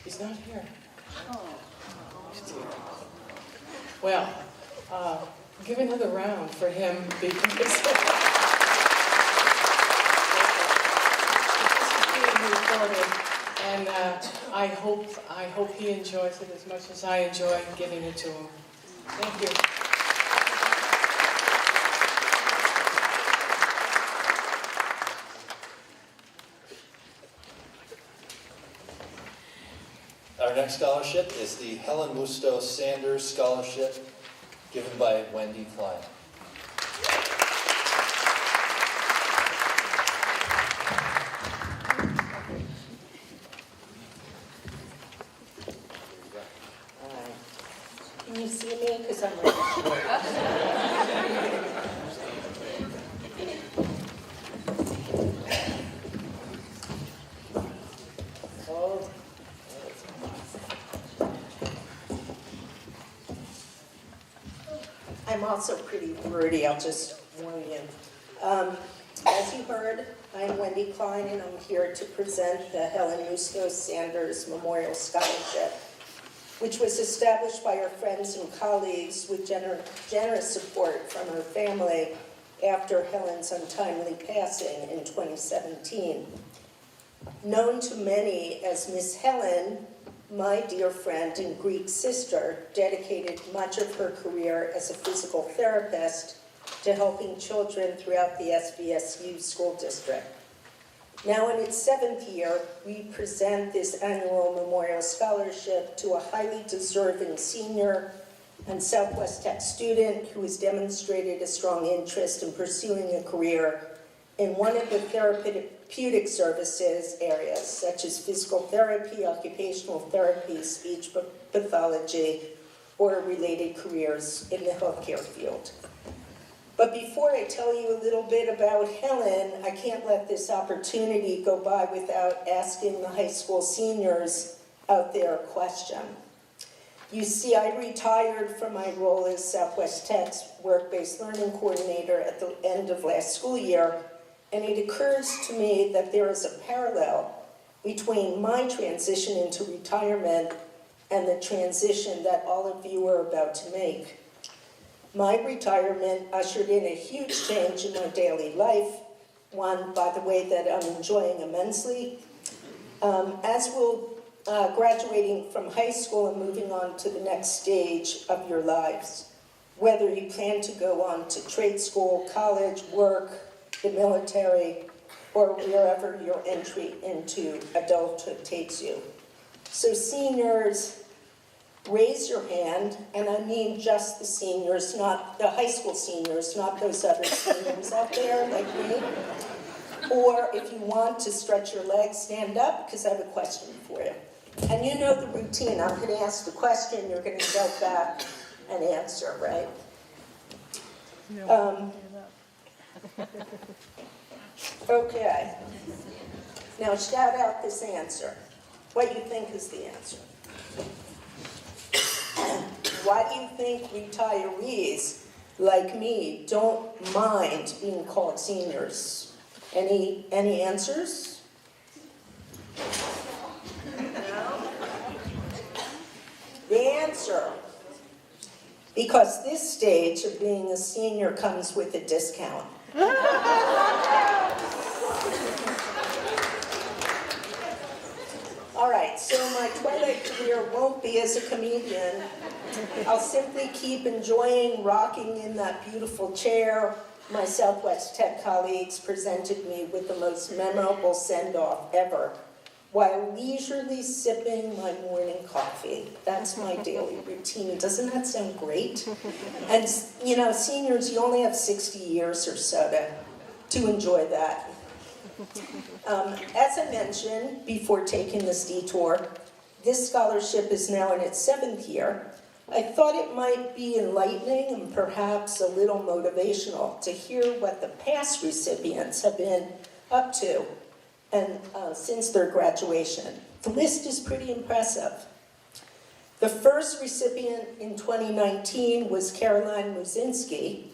He's not here. Well, give another round for him because this is being recorded, and I hope he enjoys it as much as I enjoy giving it to him. Thank you. Our next scholarship is the Helen Musto Sanders Scholarship, given by Wendy Klein. Can you see me? Because I'm really short. I'm also pretty wordy, I'll just warn you. As you heard, I'm Wendy Klein, and I'm here to present the Helen Musto Sanders Memorial Scholarship, which was established by her friends and colleagues with generous support from her family after Helen's untimely passing in 2017. Known to many as Miss Helen, my dear friend and Greek sister dedicated much of her career as a physical therapist to helping children throughout the SVSU school district. Now in its 7th year, we present this annual memorial scholarship to a highly deserving senior and Southwest Tech student who has demonstrated a strong interest in pursuing a career in one of the therapeutic services areas, such as physical therapy, occupational therapy, speech pathology, or related careers in the healthcare field. But before I tell you a little bit about Helen, I can't let this opportunity go by without asking the high school seniors out there a question. You see, I retired from my role as Southwest Tech's work-based learning coordinator at the end of last school year, and it occurs to me that there is a parallel between my transition into retirement and the transition that all of you are about to make. My retirement ushered in a huge change in my daily life, one, by the way, that I'm enjoying immensely. As will graduating from high school and moving on to the next stage of your lives, whether you plan to go on to trade school, college, work, the military, or wherever your entry into adulthood takes you. So seniors, raise your hand, and I mean just the seniors, not the high school seniors, not those other seniors out there like me. Or if you want to stretch your legs, stand up, because I have a question for you. And you know the routine. I'm going to ask the question, you're going to go back and answer, right? Okay. Now shout out this answer. What you think is the answer? Why do you think retirees like me, don't mind being called seniors. Any answers? No? The answer, because this stage of being a senior comes with a discount. All right, so my twilight career won't be as a comedian. I'll simply keep enjoying rocking in that beautiful chair. My Southwest Tech colleagues presented me with the most memorable send-off ever, while leisurely sipping my morning coffee. That's my daily routine. Doesn't that sound great? And, you know, seniors, you only have 60 years or so to enjoy that. As I mentioned before taking this detour, this scholarship is now in its 7th year. I thought it might be enlightening and perhaps a little motivational to hear what the past recipients have been up to and since their graduation. The list is pretty impressive. The first recipient in 2019 was Caroline Muzinski.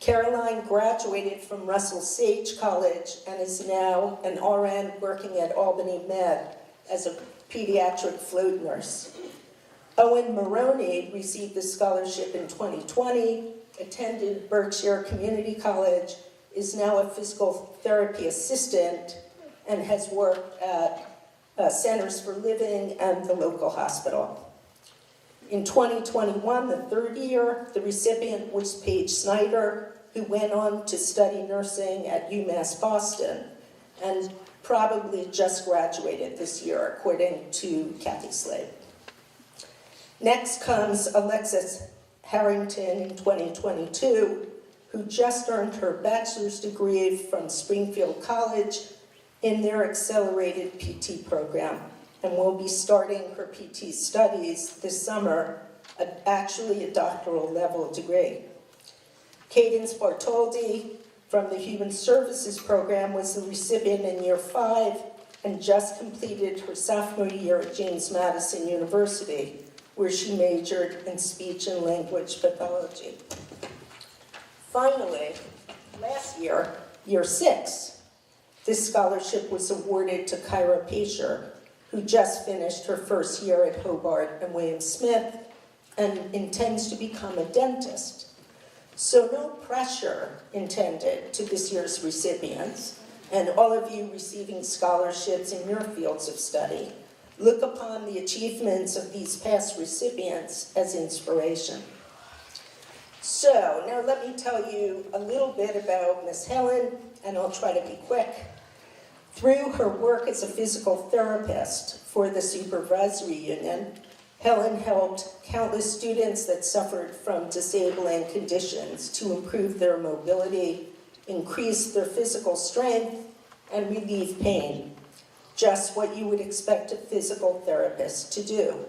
Caroline graduated from Russell Sage College and is now an RN working at Albany Med as a pediatric float nurse. Owen Maroney received the scholarship in 2020, attended Berkshire Community College, is now a physical therapy assistant, and has worked at Centers for Living and the local hospital. In 2021, the 3rd year, the recipient was Paige Snyder, who went on to study nursing at UMass Boston and probably just graduated this year, according to Kathy Slade. Next comes Alexis Harrington in 2022, who just earned her bachelor's degree from Springfield College in their accelerated PT program, and will be starting her PT studies this summer, actually a doctoral level degree. Cadence Bartoldi from the Human Services Program was the recipient in year 5 and just completed her sophomore year at James Madison University, where she majored in speech and language pathology. Finally, last year, year 6, this scholarship was awarded to Kyra Pacher, who just finished her first year at Hobart and William Smith and intends to become a dentist. So no pressure intended to this year's recipients, and all of you receiving scholarships in your fields of study. Look upon the achievements of these past recipients as inspiration. So now let me tell you a little bit about Miss Helen, and I'll try to be quick. Through her work as a physical therapist for the Supervisory Union, Helen helped countless students that suffered from disabling conditions to improve their mobility, increase their physical strength, and relieve pain. Just what you would expect a physical therapist to do.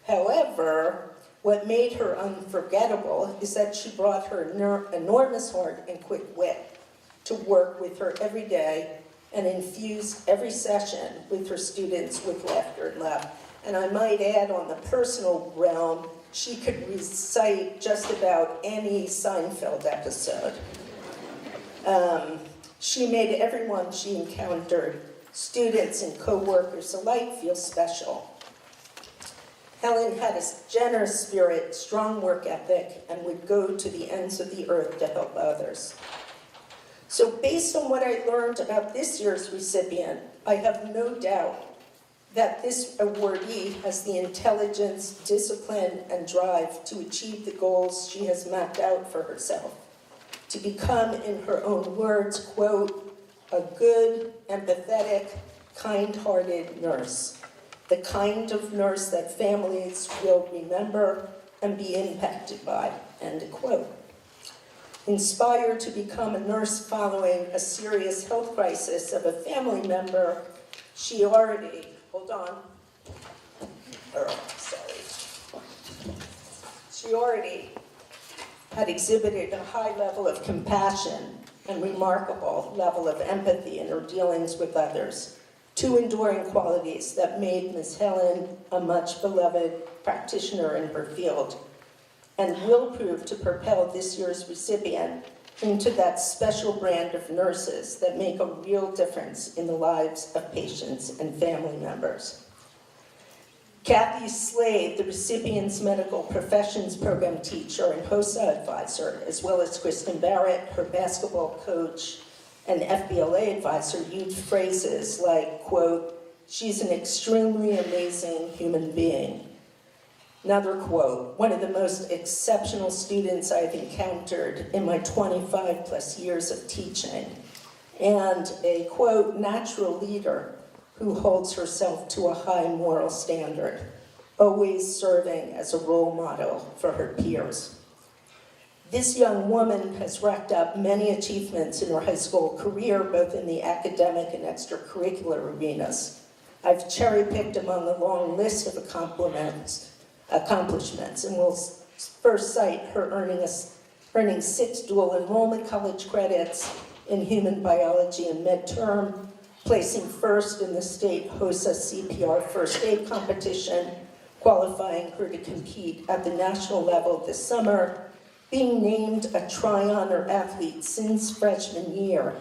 However, what made her unforgettable is that she brought her enormous heart and quick wit to work with her every day and infused every session with her students with laughter and love. And I might add, on the personal realm, she could recite just about any Seinfeld episode. She made everyone she encountered, students and co-workers alike, feel special. Helen had a generous spirit, strong work ethic, and would go to the ends of the earth to help others. So based on what I learned about this year's recipient, I have no doubt that this awardee has the intelligence, discipline, and drive to achieve the goals she has mapped out for herself. To become, in her own words, quote, a good, empathetic, kind-hearted nurse. The kind of nurse that families will remember and be impacted by, end quote. Inspired to become a nurse following a serious health crisis of a family member, she already, she already had exhibited a high level of compassion and remarkable level of empathy in her dealings with others, two enduring qualities that made Ms. Helen a much beloved practitioner in her field. and will prove to propel this year's recipient into that special brand of nurses that make a real difference in the lives of patients and family members. Kathy Slade, the recipient's medical professions program teacher and HOSA advisor, as well as Kristen Barrett, her basketball coach and FBLA advisor, used phrases like, quote, "She's an extremely amazing human being." Another quote, "One of the most exceptional students I've encountered in my 25 plus years of teaching." And a quote, "Natural leader who holds herself to a high moral standard, always serving as a role model for her peers." This young woman has racked up many achievements in her high school career, both in the academic and extracurricular arenas. I've cherry-picked among a long list of accomplishments, and will first cite her earning 6 dual enrollment college credits in human biology and midterm, placing first in the state HOSA CPR first aid competition, qualifying her to compete at the national level this summer, being named a Tri-Honor athlete since freshman year,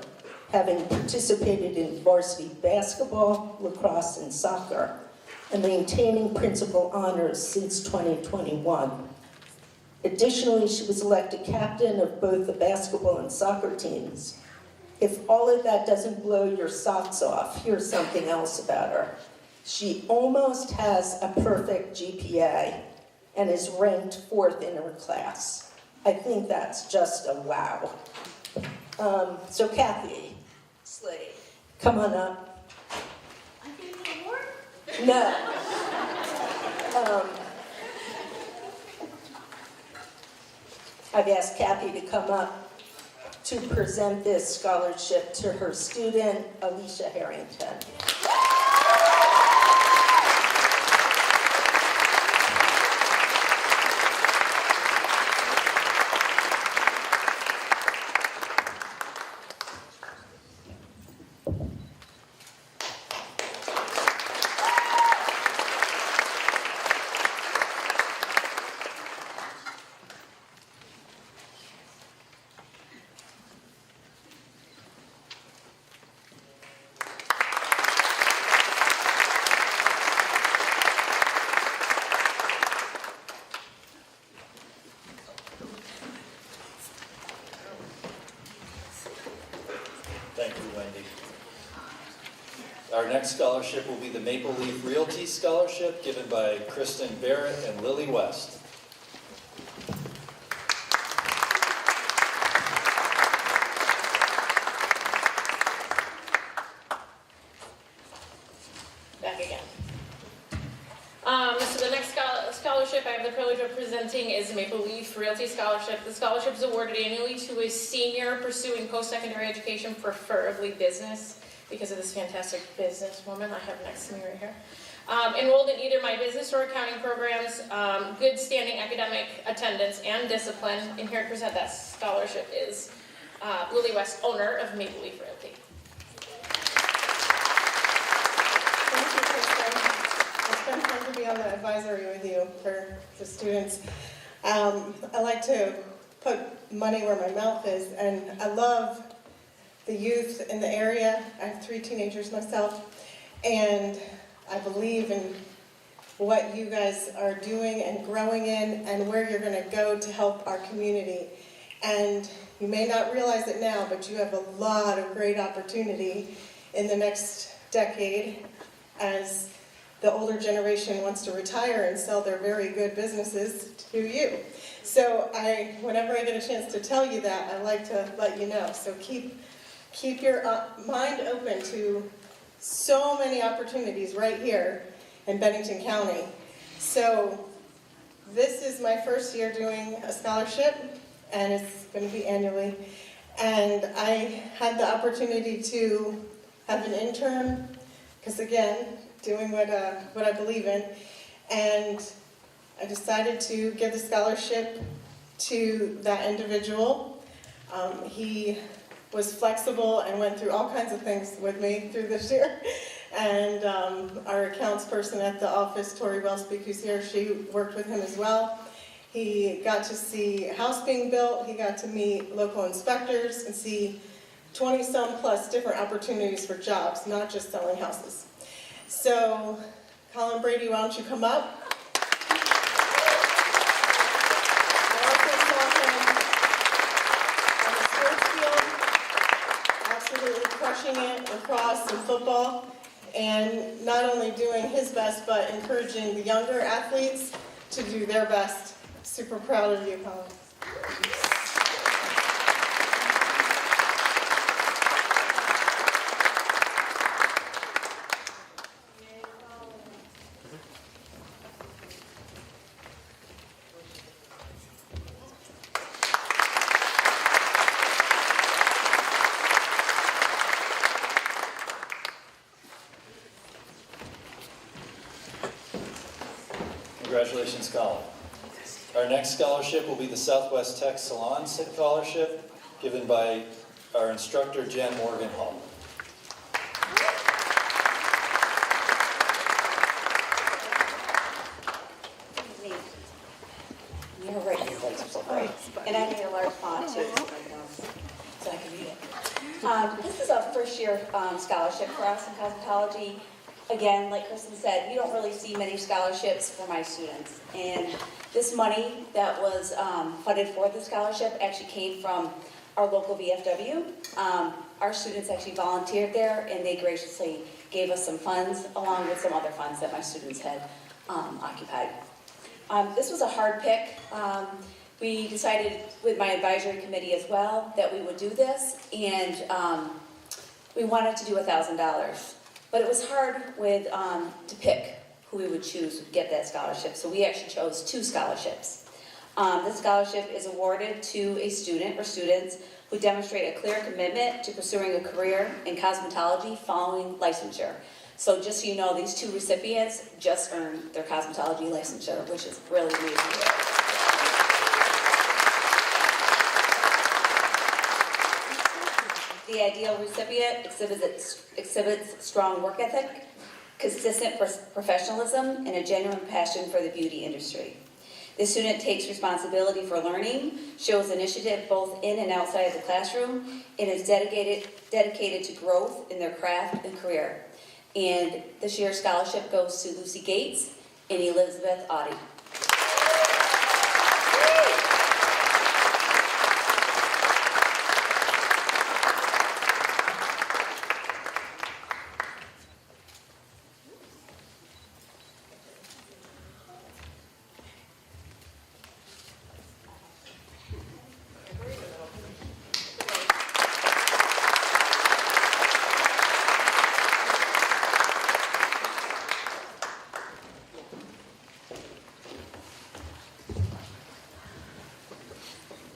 having participated in varsity basketball, lacrosse, and soccer, and maintaining principal honors since 2021. Additionally, she was elected captain of both the basketball and soccer teams. If all of that doesn't blow your socks off, here's something else about her. She almost has a perfect GPA and is ranked 4th in her class. I think that's just a wow. So Kathy Slade, come on up. I get an award? No. I've asked Kathy to come up to present this scholarship to her student, Alicia Harrington. Thank you, Wendy. Our next scholarship will be the Maple Leaf Realty Scholarship given by Kristen Barrett and Lily West. Back again. So the next scholarship I have the privilege of presenting is Maple Leaf Realty Scholarship. The scholarship is awarded annually to a senior pursuing post-secondary education, preferably business, because of this fantastic businesswoman I have next to me right here. Enrolled in either my business or accounting programs, good standing academic attendance and discipline. And here to present that scholarship is Lily West, owner of Maple Leaf Realty. Thank you, Kristen. It's been fun to be on the advisory with you for the students. I like to put money where my mouth is, and I love the youth in the area. I have 3 teenagers myself, and I believe in what you guys are doing and growing in and where you're going to go to help our community. And you may not realize it now, but you have a lot of great opportunity in the next decade as the older generation wants to retire and sell their very good businesses to you. So whenever I get a chance to tell you that, I like to let you know. So keep your mind open to so many opportunities right here in Bennington County. So this is my first year doing a scholarship, and it's going to be annually. And I had the opportunity to have an intern, because again, doing what I believe in. And I decided to give the scholarship to that individual. He was flexible and went through all kinds of things with me through this year. And our accounts person at the office, Tori Wellspeak, who's here, she worked with him as well. He got to see a house being built, he got to meet local inspectors and see 20-some plus different opportunities for jobs, not just selling houses. So, Colin Brady, why don't you come up? I also saw him on the sports field, absolutely crushing it lacrosse and football, and not only doing his best, but encouraging the younger athletes to do their best. Super proud of you, Colin. Congratulations, Colin. Our next scholarship will be the Southwest Tech Salon Scholarship, given by our instructor, Jen Morgan Hall. You're right, your legs are so great. And I need a large font too, so I can read it. This is a first-year scholarship for us in cosmetology. Again, like Kristen said, you don't really see many scholarships for my students. And this money that was funded for the scholarship actually came from our local VFW. Our students actually volunteered there, and they graciously gave us some funds, along with some other funds that my students had occupied. This was a hard pick. We decided with my advisory committee as well that we would do this, and we wanted to do $1,000. But it was hard to pick who we would choose to get that scholarship, so we actually chose 2 scholarships. This scholarship is awarded to a student or students who demonstrate a clear commitment to pursuing a career in cosmetology following licensure. So just so you know, these 2 recipients just earned their cosmetology licensure, which is really amazing. The ideal recipient exhibits strong work ethic, consistent professionalism, and a genuine passion for the beauty industry. The student takes responsibility for learning, shows initiative both in and outside of the classroom, and is dedicated to growth in their craft and career. And this year's scholarship goes to Lucy Gates and Elizabeth Audie.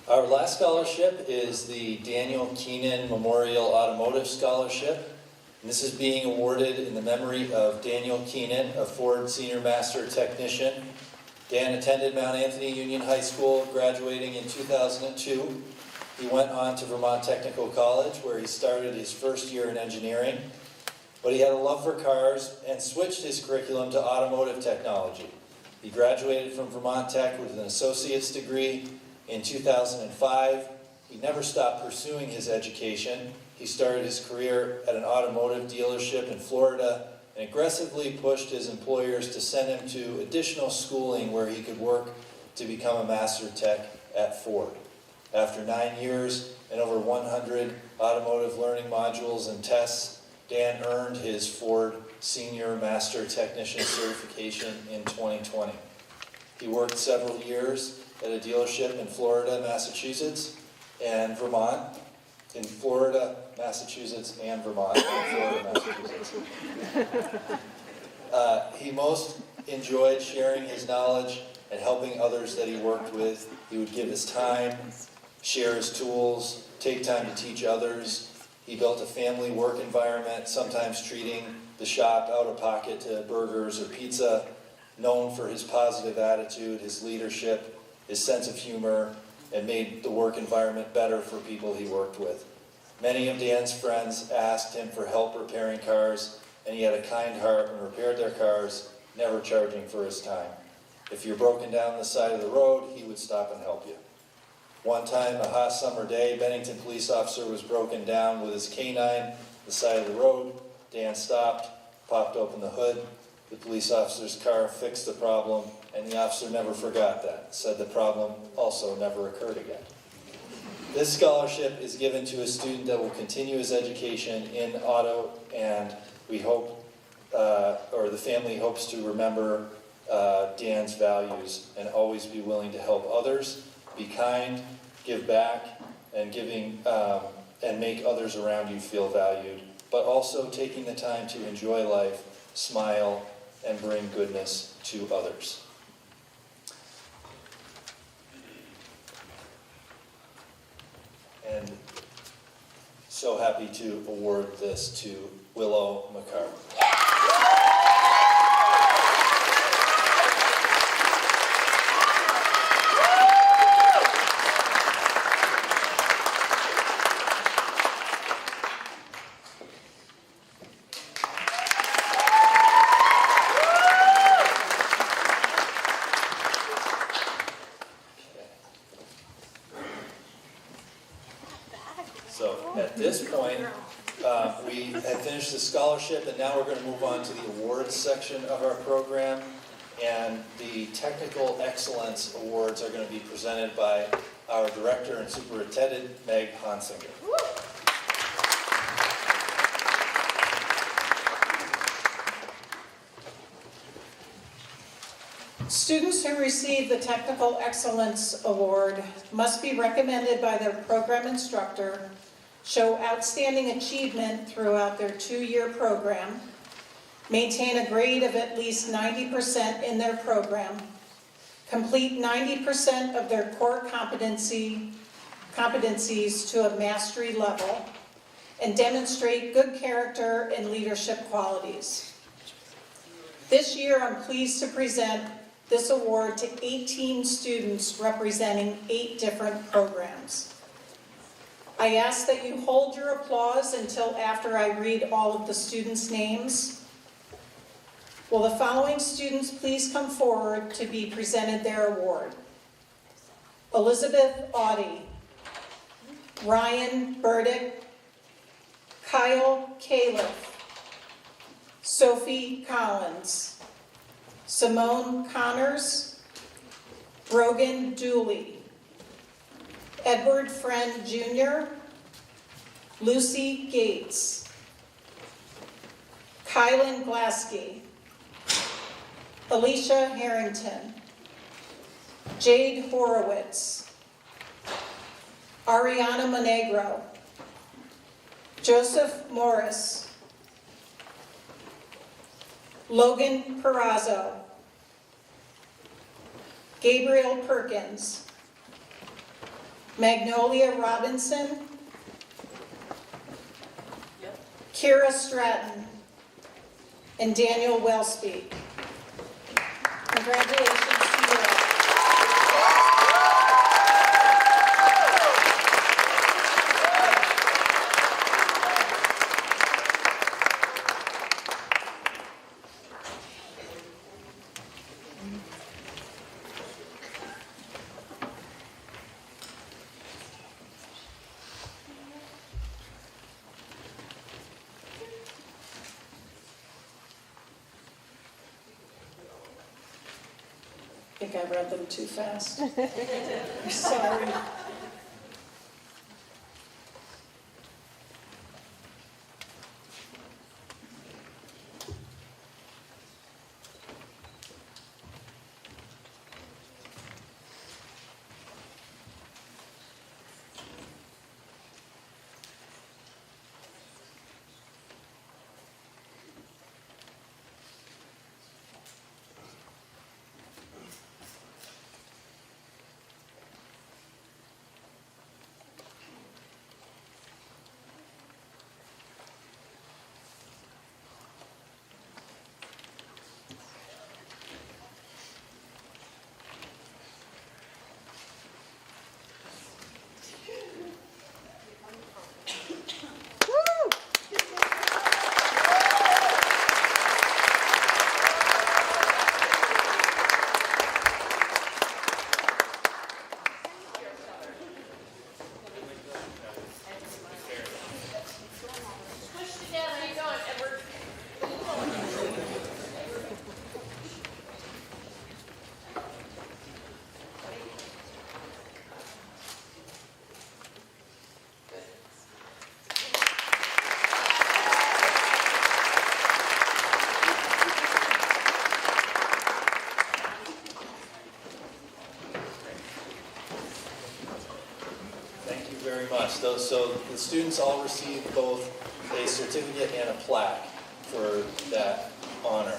Our last scholarship is the Daniel Keenan Memorial Automotive Scholarship. And this is being awarded in the memory of Daniel Keenan, a Ford Senior Master Technician. Dan attended Mount Anthony Union High School, graduating in 2002. He went on to Vermont Technical College, where he started his first year in engineering. But he had a love for cars and switched his curriculum to automotive technology. He graduated from Vermont Tech with an associate's degree in 2005. He never stopped pursuing his education. He started his career at an automotive dealership in Florida and aggressively pushed his employers to send him to additional schooling where he could work to become a master tech at Ford. After 9 years and over 100 automotive learning modules and tests, Dan earned his Ford Senior Master Technician certification in 2020. He worked several years at a dealership in Florida, Massachusetts, and Vermont. In Florida, Massachusetts, and Vermont. Florida, Massachusetts. He most enjoyed sharing his knowledge and helping others that he worked with. He would give his time, share his tools, take time to teach others. He built a family work environment, sometimes treating the shop out of pocket to burgers or pizza, known for his positive attitude, his leadership, his sense of humor, and made the work environment better for people he worked with. Many of Dan's friends asked him for help repairing cars, and he had a kind heart and repaired their cars, never charging for his time. If you're broken down the side of the road, he would stop and help you. One time, a hot summer day, Bennington police officer was broken down with his canine the side of the road. Dan stopped, popped open the hood. The police officer's car fixed the problem, and the officer never forgot that. Said the problem also never occurred again. This scholarship is given to a student that will continue his education in auto, and we hope, or the family hopes to remember Dan's values and always be willing to help others, be kind, give back, and and make others around you feel valued, but also taking the time to enjoy life, smile, and bring goodness to others. And so happy to award this to Willow McCarr. So at this point, we have finished the scholarship, and now we're going to move on to the awards section of our program. And the Technical Excellence Awards are going to be presented by our Director and Superintendent, Meg Hansinger. Students who receive the Technical Excellence Award must be recommended by their program instructor, show outstanding achievement throughout their 2-year program, maintain a grade of at least 90% in their program, complete 90% of their core competencies to a mastery level, and demonstrate good character and leadership qualities. This year, I'm pleased to present this award to 18 students representing 8 different programs. I ask that you hold your applause until after I read all of the students' names. Will the following students please come forward to be presented their award? Elizabeth Audie, Ryan Burdick, Kyle Califf, Sophie Collins, Simone Connors, Brogan Dooley, Edward Friend Jr., Lucy Gates, Kylan Glaske, Alicia Harrington, Jade Horowitz, Ariana Monegro, Joseph Morris, Logan Perazzo, Gabriel Perkins, Magnolia Robinson, Kira Stratton, and Daniel Wellsby. Congratulations to you all. I think I read them too fast. I'm sorry. So the students all received both a certificate and a plaque for that honor.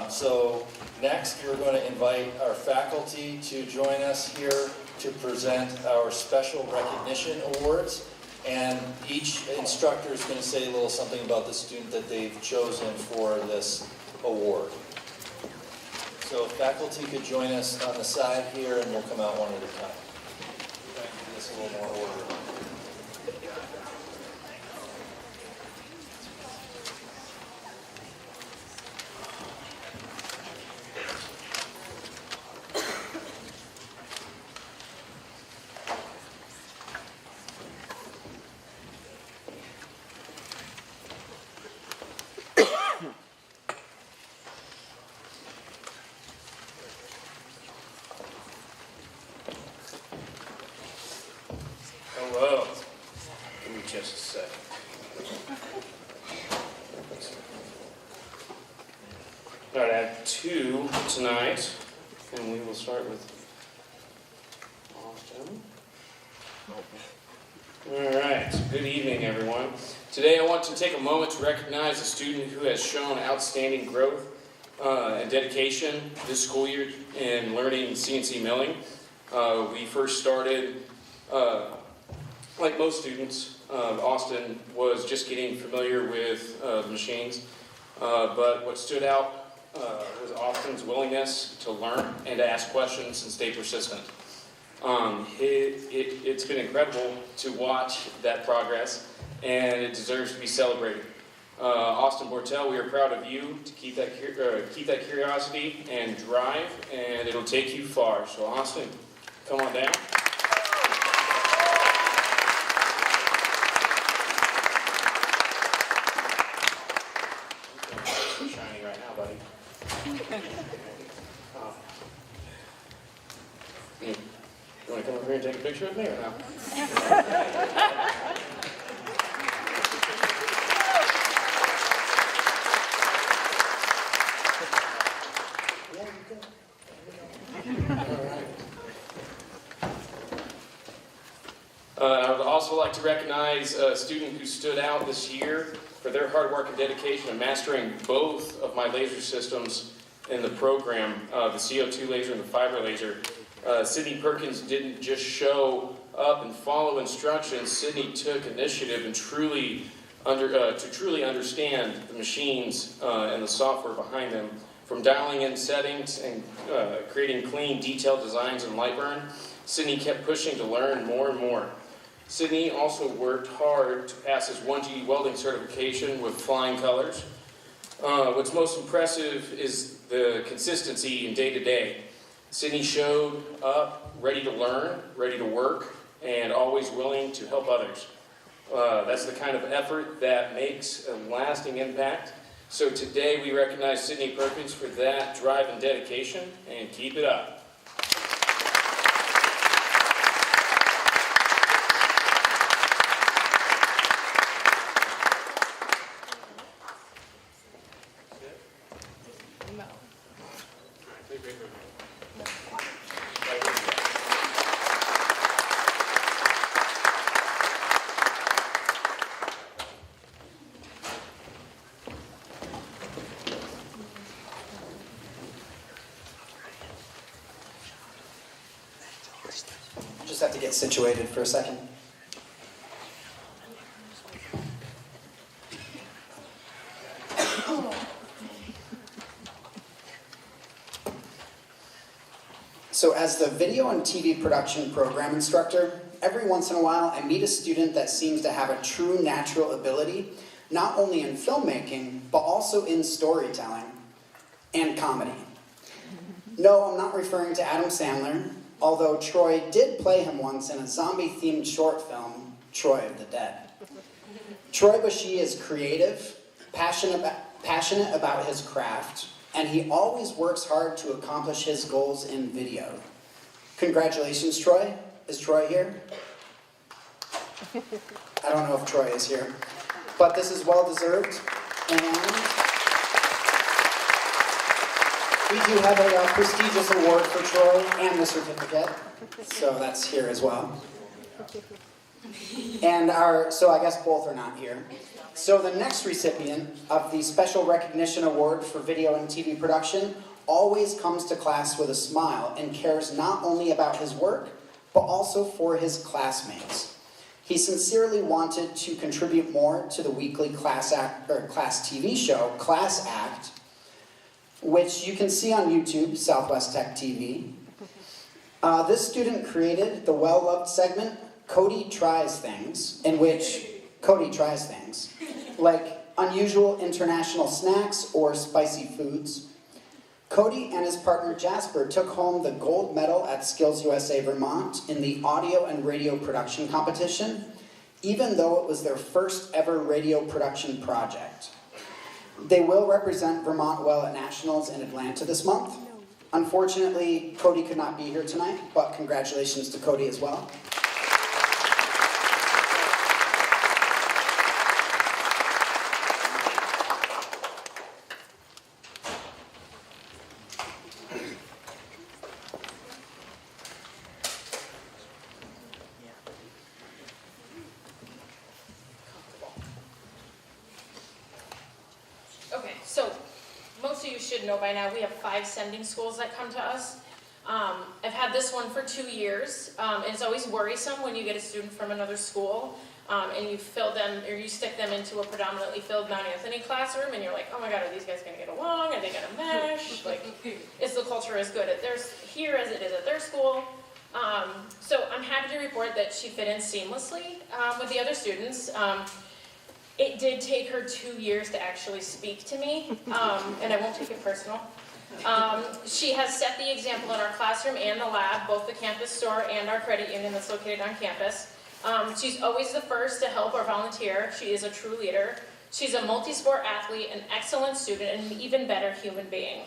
So next, we're going to invite our faculty to join us here to present our special recognition awards. And each instructor is going to say a little something about the student that they've chosen for this award. So if faculty could join us on the side here, and we'll come out one at a time. Trying to do this a little more orderly. Hello. Give me just a second. All right, I have two tonight, and we will start with Austin. All right, good evening, everyone. Today I want to take a moment to recognize a student who has shown outstanding growth and dedication this school year in learning CNC milling. We first started like most students, Austin was just getting familiar with the machines, but what stood out was Austin's willingness to learn and to ask questions and stay persistent. It's been incredible to watch that progress, and it deserves to be celebrated. Austin Bortel, we are proud of you to keep that curiosity and drive, and it'll take you far. So Austin, come on down. Shiny right now, buddy. You want to come over here and take a picture with me or no? I would also like to recognize a student who stood out this year for their hard work and dedication in mastering both of my laser systems in the program, the CO2 laser and the fiber laser. Sydney Perkins didn't just show up and follow instructions. Sydney took initiative and truly understand the machines and the software behind them. From dialing in settings and creating clean, detailed designs in Lightburn, Sydney kept pushing to learn more and more. Sydney also worked hard to pass his 1G welding certification with flying colors. What's most impressive is the consistency in day-to-day. Sydney showed up ready to learn, ready to work, and always willing to help others. That's the kind of effort that makes a lasting impact. So today we recognize Sydney Perkins for that drive and dedication, and keep it up. Just have to get situated for a second. So as the video and TV production program instructor, every once in a while I meet a student that seems to have a true natural ability, not only in filmmaking, but also in storytelling and comedy. No, I'm not referring to Adam Sandler, although Troy did play him once in a zombie-themed short film, Troy of the Dead. Troy Bashee is creative, passionate about his craft, and he always works hard to accomplish his goals in video. Congratulations, Troy. Is Troy here? I don't know if Troy is here, but this is well-deserved, and we do have a prestigious award for Troy and the certificate, so that's here as well. And so I guess both are not here. So the next recipient of the Special Recognition Award for Video and TV Production always comes to class with a smile and cares not only about his work, but also for his classmates. He sincerely wanted to contribute more to the weekly class TV show, Class Act, which you can see on YouTube, Southwest Tech TV. This student created the well-loved segment, Cody Tries Things, in which Cody tries things, like unusual international snacks or spicy foods. Cody and his partner Jasper took home the gold medal at Skills USA Vermont in the audio and radio production competition, even though it was their first ever radio production project. They will represent Vermont well at Nationals in Atlanta this month. Unfortunately, Cody could not be here tonight, but congratulations to Cody as well. Okay, so most of you should know by now, we have 5 sending schools that come to us. I've had this one for 2 years. It's always worrisome when you get a student from another school and you fill them, or you stick them into a predominantly filled Mount Anthony classroom and you're like, oh my God, are these guys gonna get along? Are they gonna mesh? Like, is the culture as good at here as it is at their school? So I'm happy to report that she fit in seamlessly with the other students. It did take her 2 years to actually speak to me, and I won't take it personal. She has set the example in our classroom and the lab, both the campus store and our credit union that's located on campus. She's always the first to help or volunteer. She is a true leader. She's a multi-sport athlete, an excellent student, and an even better human being.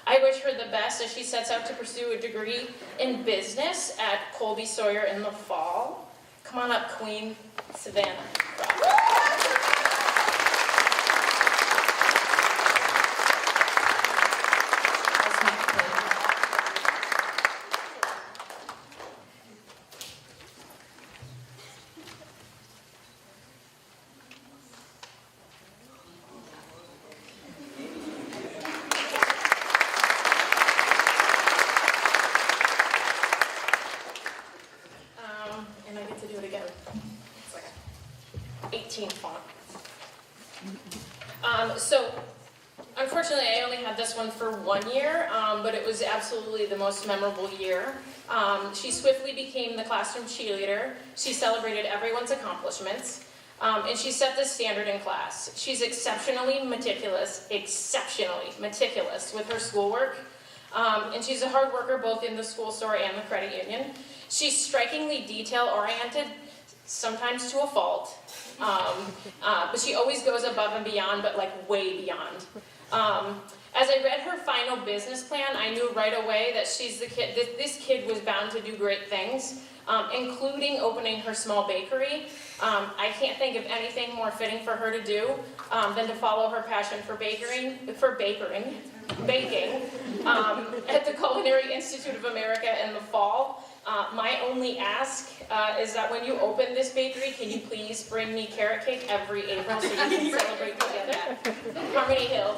I wish her the best as she sets out to pursue a degree in business at Colby Sawyer in the fall. Come on up, Queen Savannah. And I get to do it again. It's like a 18 font. So, unfortunately, I only had this one for 1 year, but it was absolutely the most memorable year. She swiftly became the classroom cheerleader. She celebrated everyone's accomplishments, and she set the standard in class. She's exceptionally meticulous with her schoolwork, and she's a hard worker both in the school store and the credit union. She's strikingly detail-oriented, sometimes to a fault, but she always goes above and beyond, but like way beyond. As I read her final business plan, I knew right away that she's the kid. This kid was bound to do great things, including opening her small bakery. I can't think of anything more fitting for her to do than to follow her passion for baking at the Culinary Institute of America in the fall. My only ask is that when you open this bakery, can you please bring me carrot cake every April so we can celebrate together? Harmony Hill.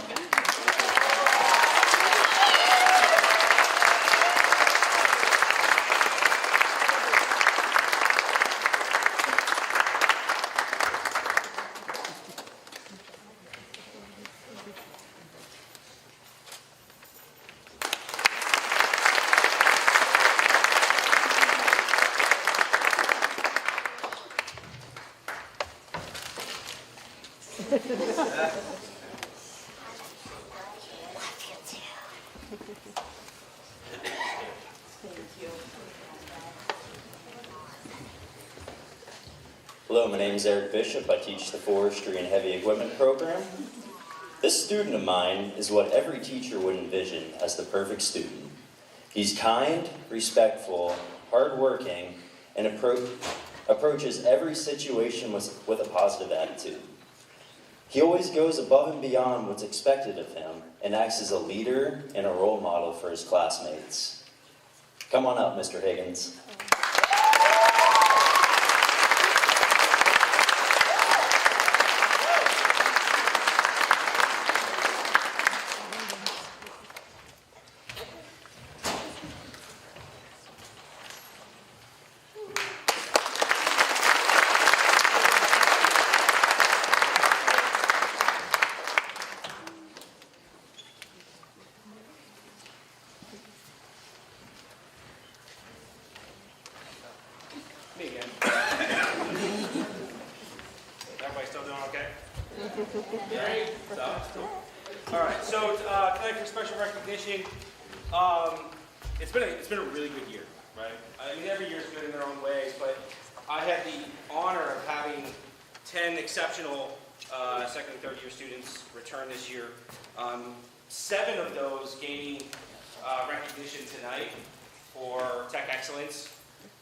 Hello, my name is Eric Bishop. I teach the Forestry and Heavy Equipment program. This student of mine is what every teacher would envision as the perfect student. He's kind, respectful, hardworking, and approaches every situation with a positive attitude. He always goes above and beyond what's expected of him and acts as a leader and a role model for his classmates. Come on up, Mr. Higgins. Everybody still doing okay? Great. All right. So tonight for special recognition, it's been a really good year, right? I mean, every year is good in their own ways, but I had the honor of having 10 exceptional second and third year students return this year. 7 of those gaining recognition tonight for Tech Excellence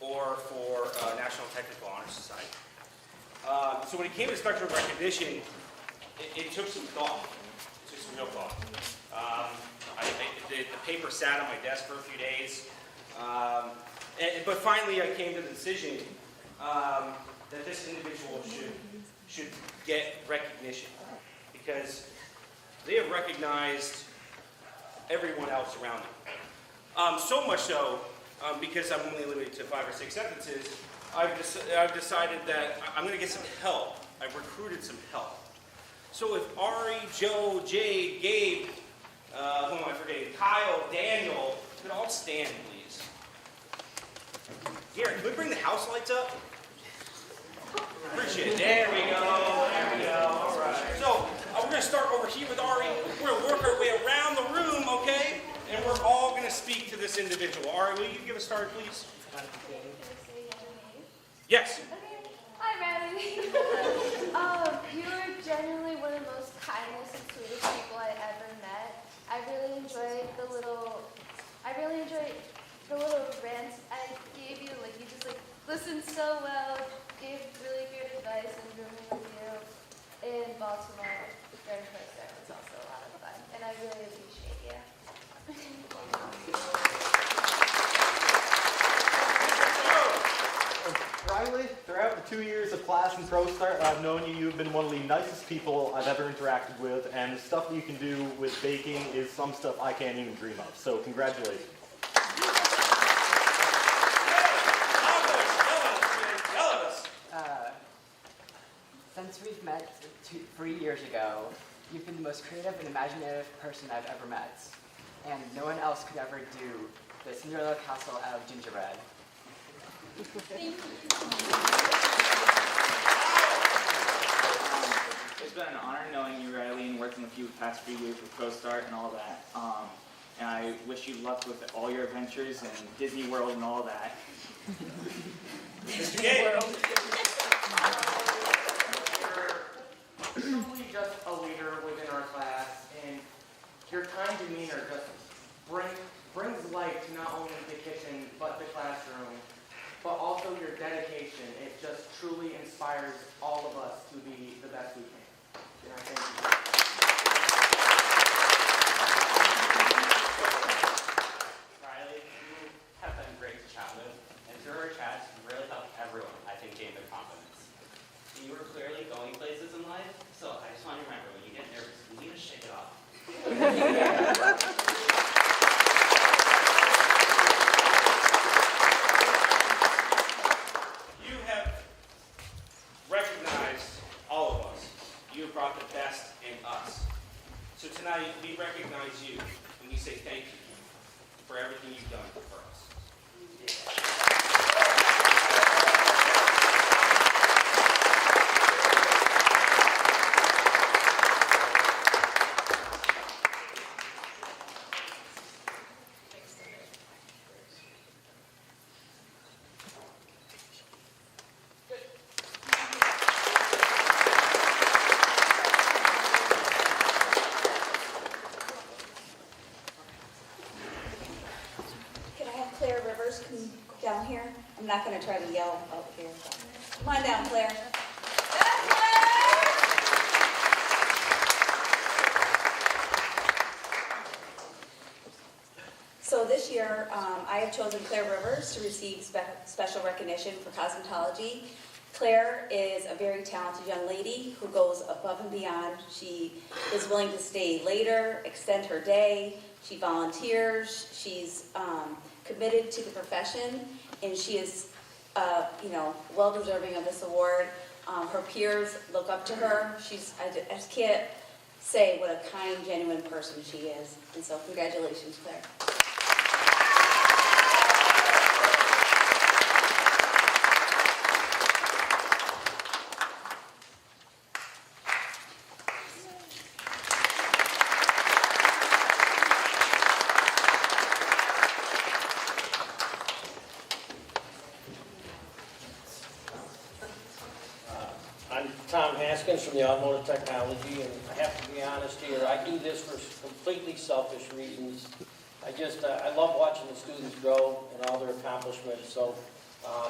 or for National Technical Honor Society. So when it came to special recognition, it took some thought. It took some real thought. The paper sat on my desk for a few days, but finally I came to the decision that this individual should get recognition because they have recognized everyone else around them. So much so, because I'm only limited to 5 or 6 sentences, I've decided that I'm going to get some help. I've recruited some help. So if Ari, Joe, Jade, Gabe, who am I forgetting? Kyle, Daniel, could all stand, please. Here, can we bring the house lights up? Appreciate it. There we go. There we go. All right. So we're going to start over here with Ari. We're going to work our way around the room, okay? And we're all going to speak to this individual. Ari, will you give us a start, please? Yes. Okay. Hi, Riley. You are genuinely one of the most kindest and sweetest people I ever met. I really enjoyed the little rants I gave you. Like, you just listened so well, gave really good advice, and rooming with you in Baltimore during first term was also a lot of fun, and I really appreciate you. Riley, throughout the 2 years of class and Pro Start I've known you, you've been one of the nicest people I've ever interacted with, and the stuff that you can do with baking is some stuff I can't even dream of. So congratulations. Since we've met 3 years ago, you've been the most creative and imaginative person I've ever met. And no one else could ever do the Cinderella castle out of gingerbread. Thank you. It's been an honor knowing you, Riley, and working with you the past few years with ProStart and all that. And I wish you luck with all your adventures and Disney World and all that. Mr. Gabe. You're truly just a leader within our class, and your kind demeanor just brings life to not only the kitchen, but the classroom, but also your dedication. It just truly inspires all of us to be the best we can. And I thank you. Riley, you have been great to chat with, and through our chats, you really helped everyone, I think, gain their confidence. You were clearly going places in life, so I just want to remember, when you get nervous, you need to shake it off. You have recognized all of us. You have brought the best in us. So tonight, we recognize you, and we say thank you for everything you've done for us. Can I have Claire Rivers come down here? I'm not going to try to yell up here. Come on down, Claire. So this year, I have chosen Claire Rivers to receive special recognition for cosmetology. Claire is a very talented young lady who goes above and beyond. She is willing to stay later, extend her day. She volunteers. She's committed to the profession, and she is, well deserving of this award. Her peers look up to her. I just can't say what a kind, genuine person she is. And so, congratulations, Claire. Haskins from the Automotive Technology, and I have to be honest here, I do this for completely selfish reasons. I love watching the students grow and all their accomplishments, so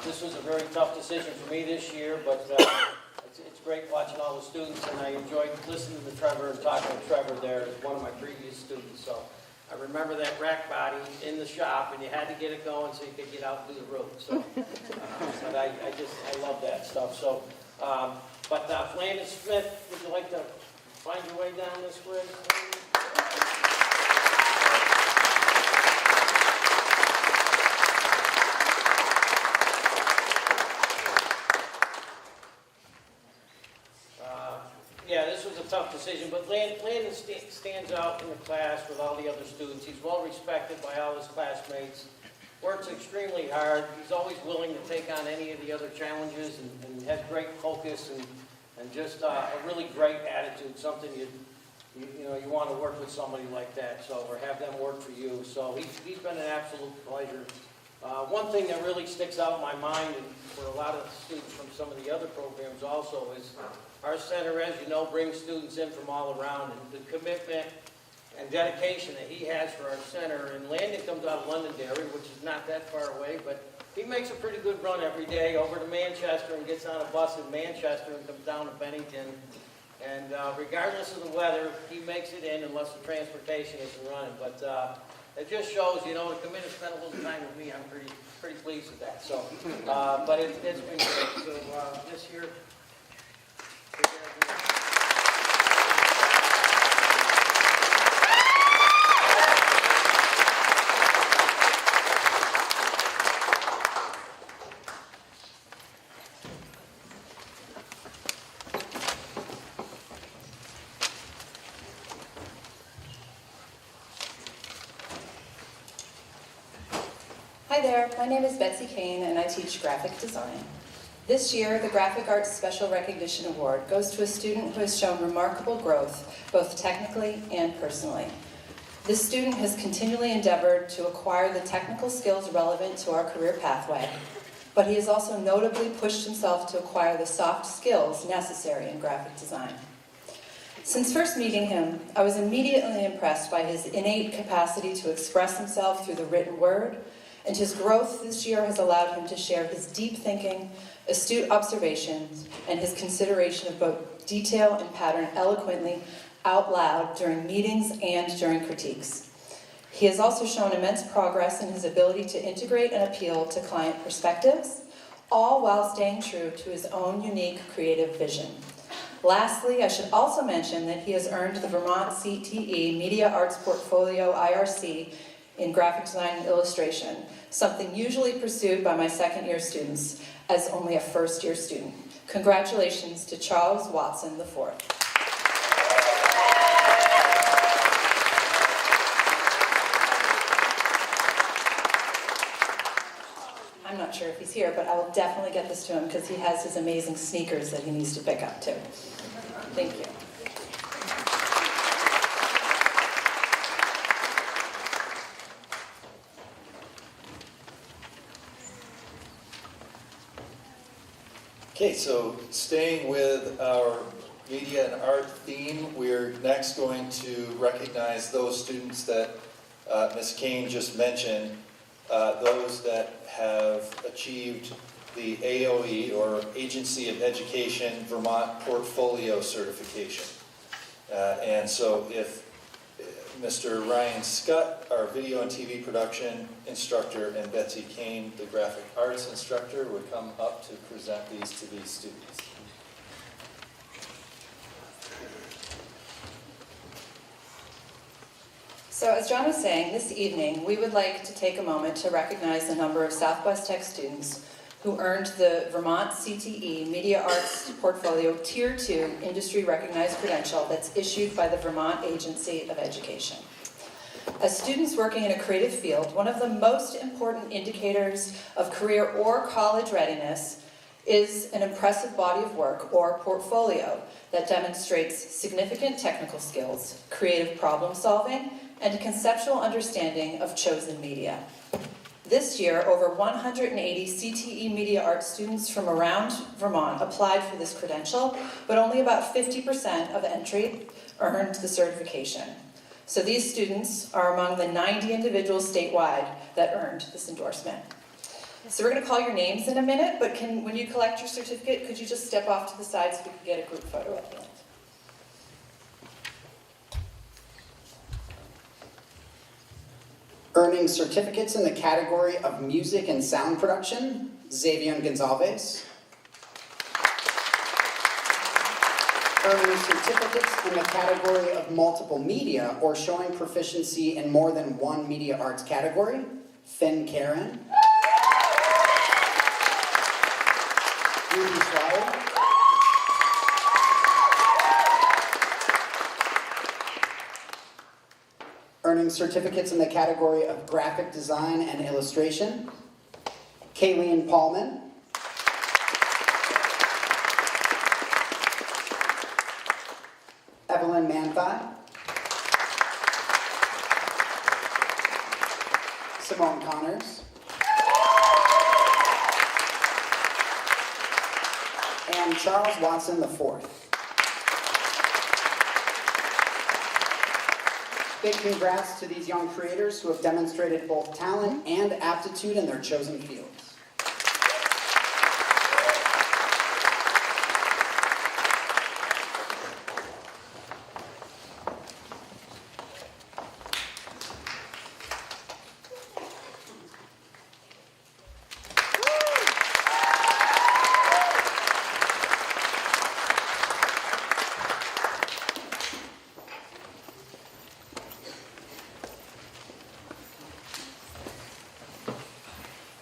this was a very tough decision for me this year, but it's great watching all the students, and I enjoyed listening to Trevor and talking to Trevor there as one of my previous students, so I remember that rack body in the shop, and you had to get it going so you could get out and do the road. So, but I love that stuff. So, Flandon Smith, would you like to find your way down this way? Yeah, this was a tough decision, but Landon stands out in the class with all the other students. He's well respected by all his classmates, works extremely hard. He's always willing to take on any of the other challenges and has great focus and just a really great attitude, something you want to work with somebody like that, or have them work for you. So he's been an absolute pleasure. One thing that really sticks out in my mind, and for a lot of students from some of the other programs also, is our center, as you know, brings students in from all around, and the commitment and dedication that he has for our center. And Landon comes out of Londonderry, which is not that far away, but he makes a pretty good run every day over to Manchester and gets on a bus in Manchester and comes down to Bennington. And regardless of the weather, he makes it in unless the transportation isn't running. But it just shows, to come in and spend a little time with me, I'm pretty pleased with that. So, but it's been great. So this year. Hi there, my name is Betsy Kane and I teach graphic design. This year, the Graphic Arts Special Recognition Award goes to a student who has shown remarkable growth, both technically and personally. This student has continually endeavored to acquire the technical skills relevant to our career pathway, but he has also notably pushed himself to acquire the soft skills necessary in graphic design. Since first meeting him, I was immediately impressed by his innate capacity to express himself through the written word, and his growth this year has allowed him to share his deep thinking, astute observations, and his consideration of both detail and pattern eloquently out loud during meetings and during critiques. He has also shown immense progress in his ability to integrate and appeal to client perspectives, all while staying true to his own unique creative vision. Lastly, I should also mention that he has earned the Vermont CTE Media Arts Portfolio IRC in graphic design and illustration, something usually pursued by my second-year students as only a first-year student. Congratulations to Charles Watson IV. I'm not sure if he's here, but I will definitely get this to him because he has his amazing sneakers that he needs to pick up too. Thank you. Okay, so staying with our media and art theme, we're next going to recognize those students that Ms. Kane just mentioned, those that have achieved the AOE, or Agency of Education Vermont Portfolio Certification. And so if Mr. Ryan Scott, our video and TV production instructor, and Betsy Kane, the graphic arts instructor, would come up to present these to these students. So as John was saying, this evening we would like to take a moment to recognize a number of Southwest Tech students who earned the Vermont CTE Media Arts Portfolio Tier 2 industry recognized credential that's issued by the Vermont Agency of Education. As students working in a creative field, one of the most important indicators of career or college readiness is an impressive body of work or portfolio that demonstrates significant technical skills, creative problem solving, and a conceptual understanding of chosen media. This year, over 180 CTE Media Arts students from around Vermont applied for this credential, but only about 50% of entry earned the certification. So these students are among the 90 individuals statewide that earned this endorsement. So we're going to call your names in a minute, but when you collect your certificate, could you just step off to the side so we can get a group photo at the end? Earning certificates in the category of music and sound production, Xavier Gonzalez. Earning certificates in the category of multiple media or showing proficiency in more than one media arts category, Finn Karen. Ruby Schreier. Earning certificates in the category of graphic design and illustration, Kayleen Paulman. Evelyn Manthai. Simone Connors. And Charles Watson IV. Big congrats to these young creators who have demonstrated both talent and aptitude in their chosen fields.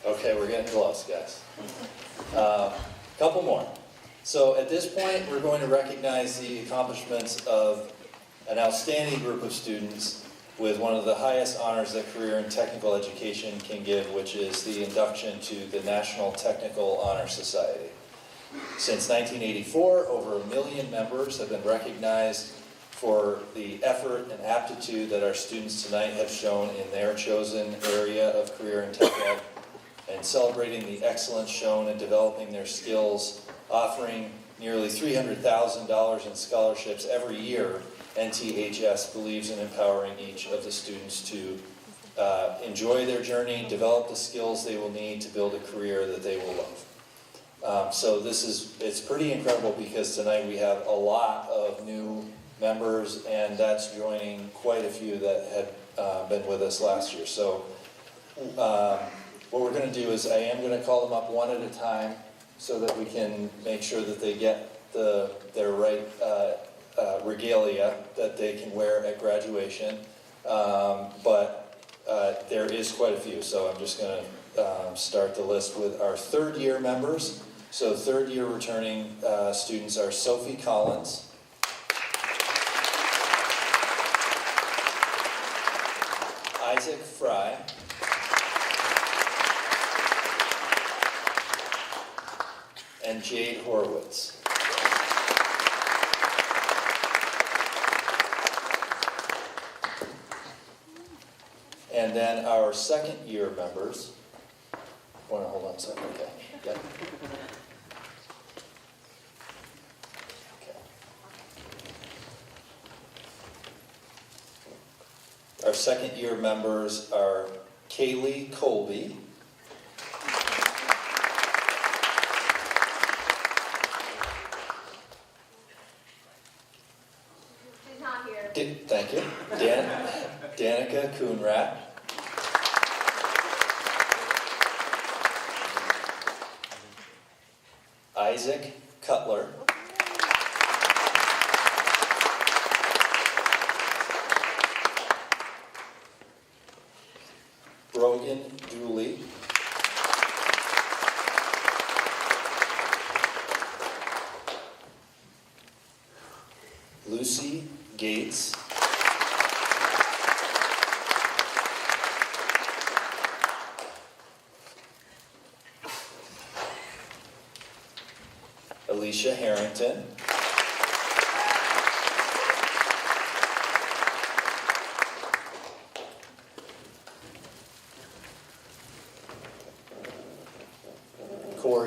Okay, we're getting close, guys. Couple more. So at this point, we're going to recognize the accomplishments of an outstanding group of students with one of the highest honors that career and technical education can give, which is the induction to the National Technical Honor Society. Since 1984, over 1 million members have been recognized for the effort and aptitude that our students tonight have shown in their chosen area of career and tech ed, and celebrating the excellence shown in developing their skills, offering nearly $300,000 in scholarships every year. NTHS believes in empowering each of the students to enjoy their journey, develop the skills they will need to build a career that they will love. So it's pretty incredible because tonight we have a lot of new members, and that's joining quite a few that had been with us last year. So what we're going to do is I am going to call them up one at a time so that we can make sure that they get their right regalia that they can wear at graduation. But there is quite a few, so I'm just going to start the list with our third year members. So third year returning students are Sophie Collins, Isaac Fry, and Jade Horowitz. And then our second year members, want to hold on a second, okay. Yep. Okay. Our second year members are Kaylee Colby, She's not here. thank you, Danica Coonrat, Isaac Cutler, Brogan Dooley, Lucy Gates, Alicia Harrington,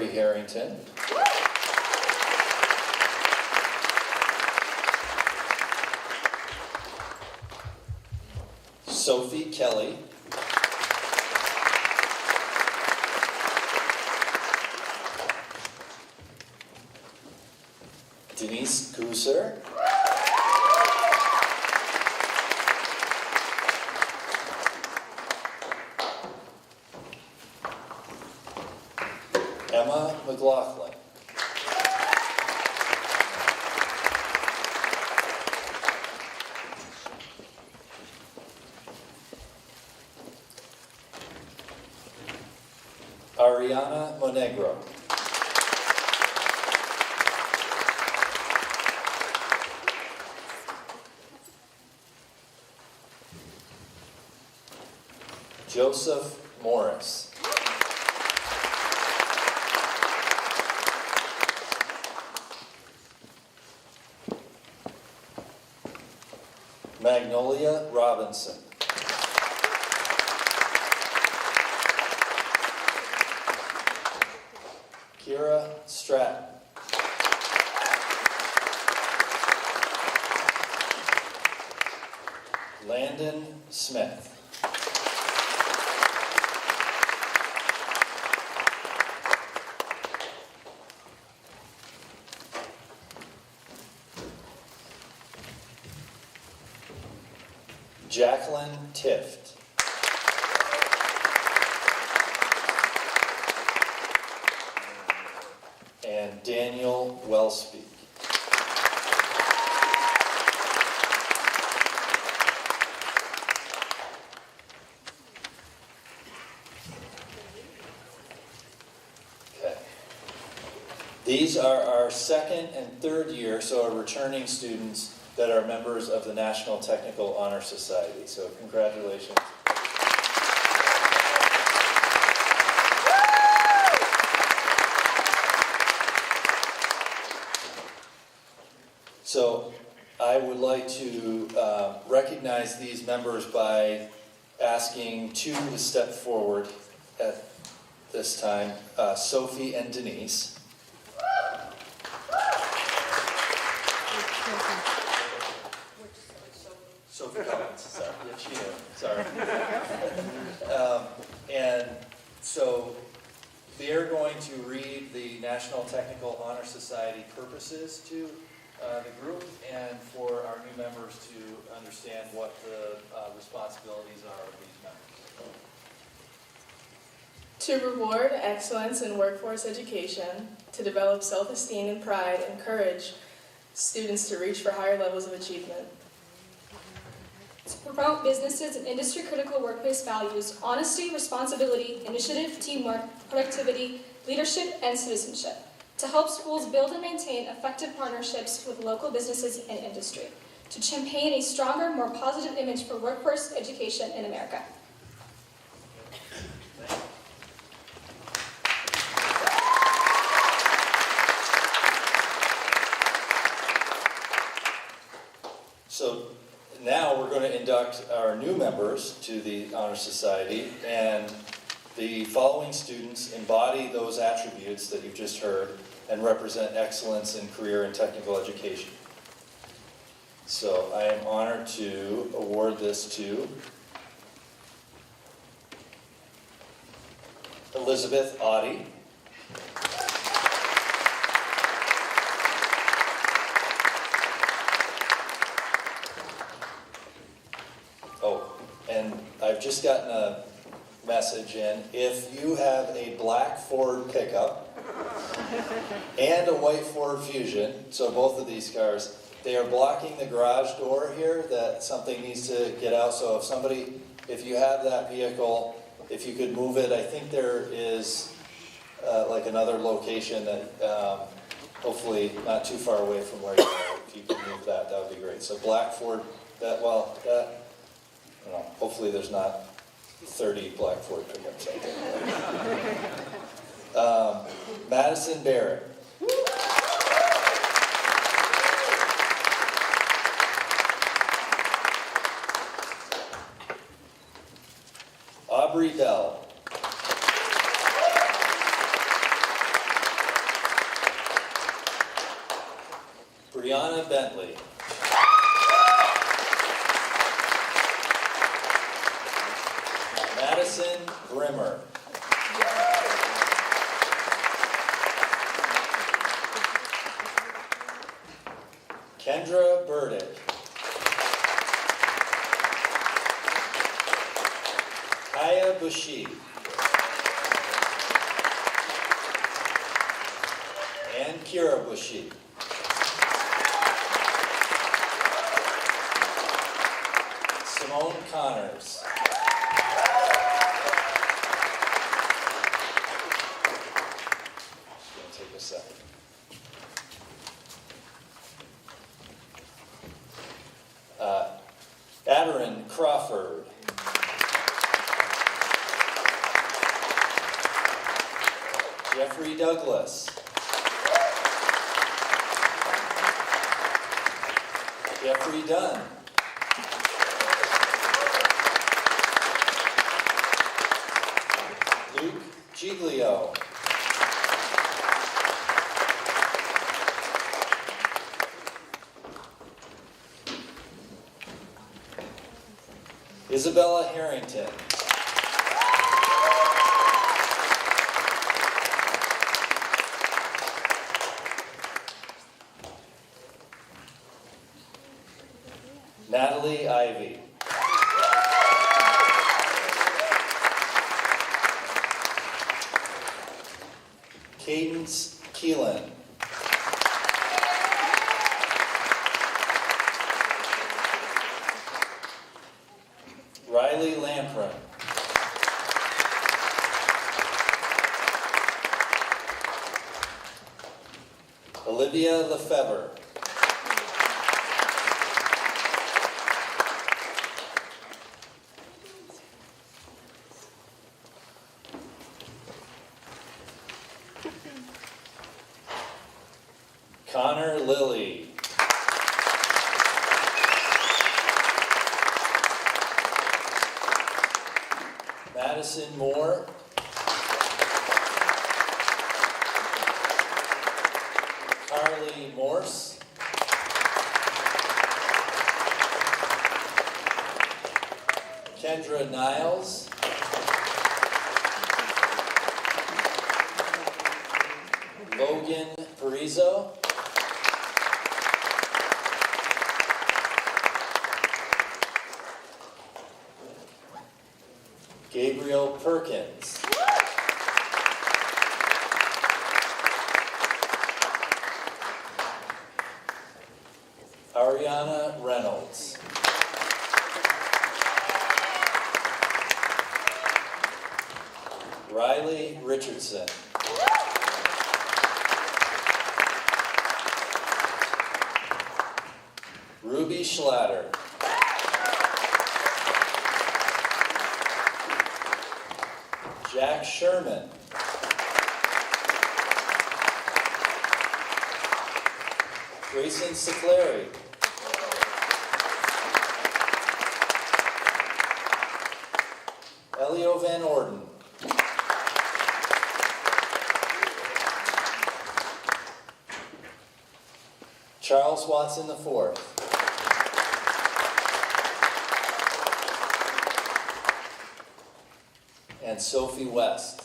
Aubrey Harrington. Sophie Kelly. Denise Gooser. Emma McLaughlin. Ariana Monegro. Joseph Morris. Magnolia Robinson. Kira Stratton. Landon Smith. Jacqueline Tift. And Daniel Wellspeak. Okay. These are our second and third year, so our returning students that are members of the National Technical Honor Society. So congratulations. So I would like to recognize these members by asking two to step forward at this time, Sophie and Denise. Sophie Collins, sorry, yeah, she knew, sorry. And so they're going to read the National Technical Honor Society purposes to the group, and for our new members to understand what the responsibilities are of these members. To reward excellence in workforce education, to develop self-esteem and pride, and encourage students to reach for higher levels of achievement. To promote businesses and industry-critical workplace values, honesty, responsibility, initiative, teamwork, productivity, leadership, and citizenship. To help schools build and maintain effective partnerships with local businesses and industry. To campaign a stronger, more positive image for workforce education in America. So now we're going to induct our new members to the Honor Society, and the following students embody those attributes that you've just heard and represent excellence in career and technical education. So I am honored to award this to Elizabeth Audie. Oh, and I've just gotten a message in. If you have a black Ford pickup and a white Ford Fusion, so both of these cars, they are blocking the garage door here, that something needs to get out. So if you have that vehicle, if you could move it, I think there is like another location that hopefully not too far away from where you are. If you can move that, that would be great. So black Ford, I don't know, hopefully there's not 30 black Ford pickups out there. Madison Barrett. Aubrey Bell. Brianna Bentley. Madison Brimmer. Kendra Burdick. Kaya Bushi. And Kira Bushi. Simone Connors. It's going to take a second. Adarin Crawford. Jeffrey Douglas. Jeffrey Dunn. Luke Giglio. Isabella Harrington. Natalie Ivy. Cadence Keelan. Riley Lampron. Olivia Lefebvre. Connor Lilly. Madison Moore. Carly Morse. Kendra Niles. Logan Parizo. Gabriel Perkins. Ariana Reynolds. Riley Richardson. Ruby Schlatter. Jack Sherman. Grayson Sicleri. Elio Van Orden. Charles Watson IV. And Sophie West.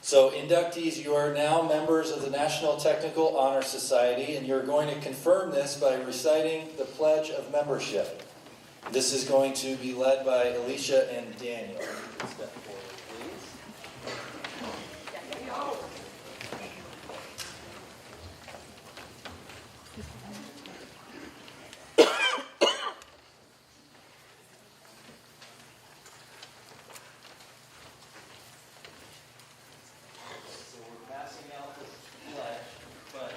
So inductees, you are now members of the National Technical Honor Society, and you're going to confirm this by reciting the Pledge of Membership. This is going to be led by Alicia and Daniel. Step forward, please. So we're passing out the pledge, but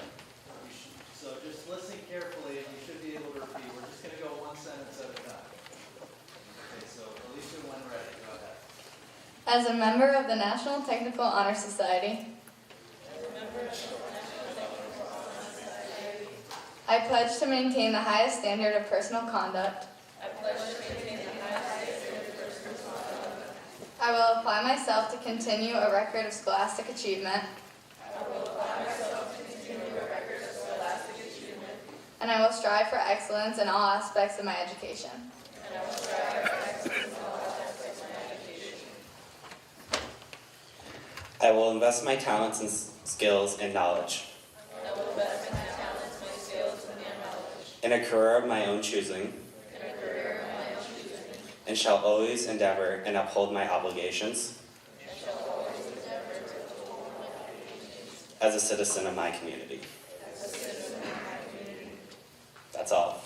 so just listen carefully and you should be able to repeat. We're just going to go one sentence at a time. Okay, so Alicia, when ready, go ahead. As a member of the National Technical Honor Society, I I pledge to maintain the highest standard of personal conduct. I will apply myself to continue a record of scholastic achievement. And I will strive for excellence in all aspects of my education. I will invest my talents and skills and knowledge in a career of my own choosing, and shall always endeavor and uphold my obligations as a citizen of my community. That's all.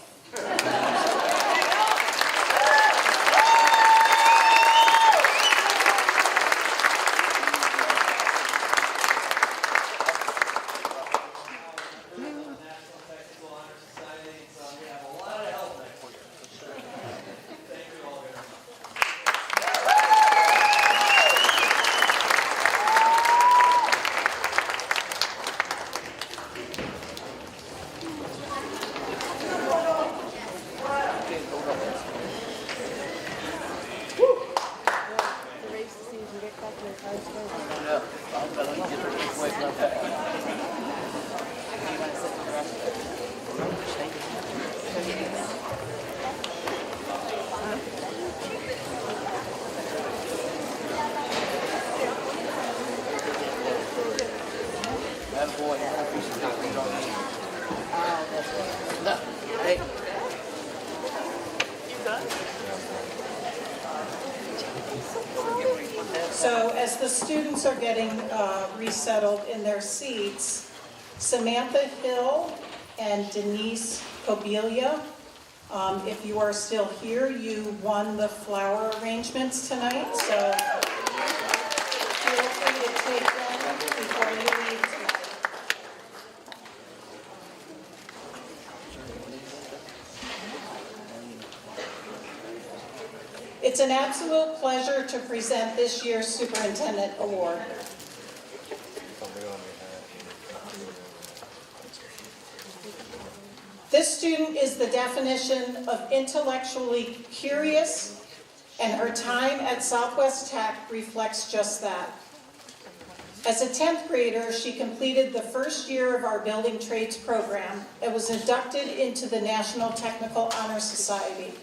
So as the students are getting resettled in their seats, Samantha Hill and Denise Cobelia, if you are still here, you won the flower arrangements tonight, so feel free to take them before you leave tonight. It's an absolute pleasure to present this year's Superintendent Award. This student is the definition of intellectually curious, and her time at Southwest Tech reflects just that. As a 10th grader, she completed the first year of our Building Trades program and was inducted into the National Technical Honor Society.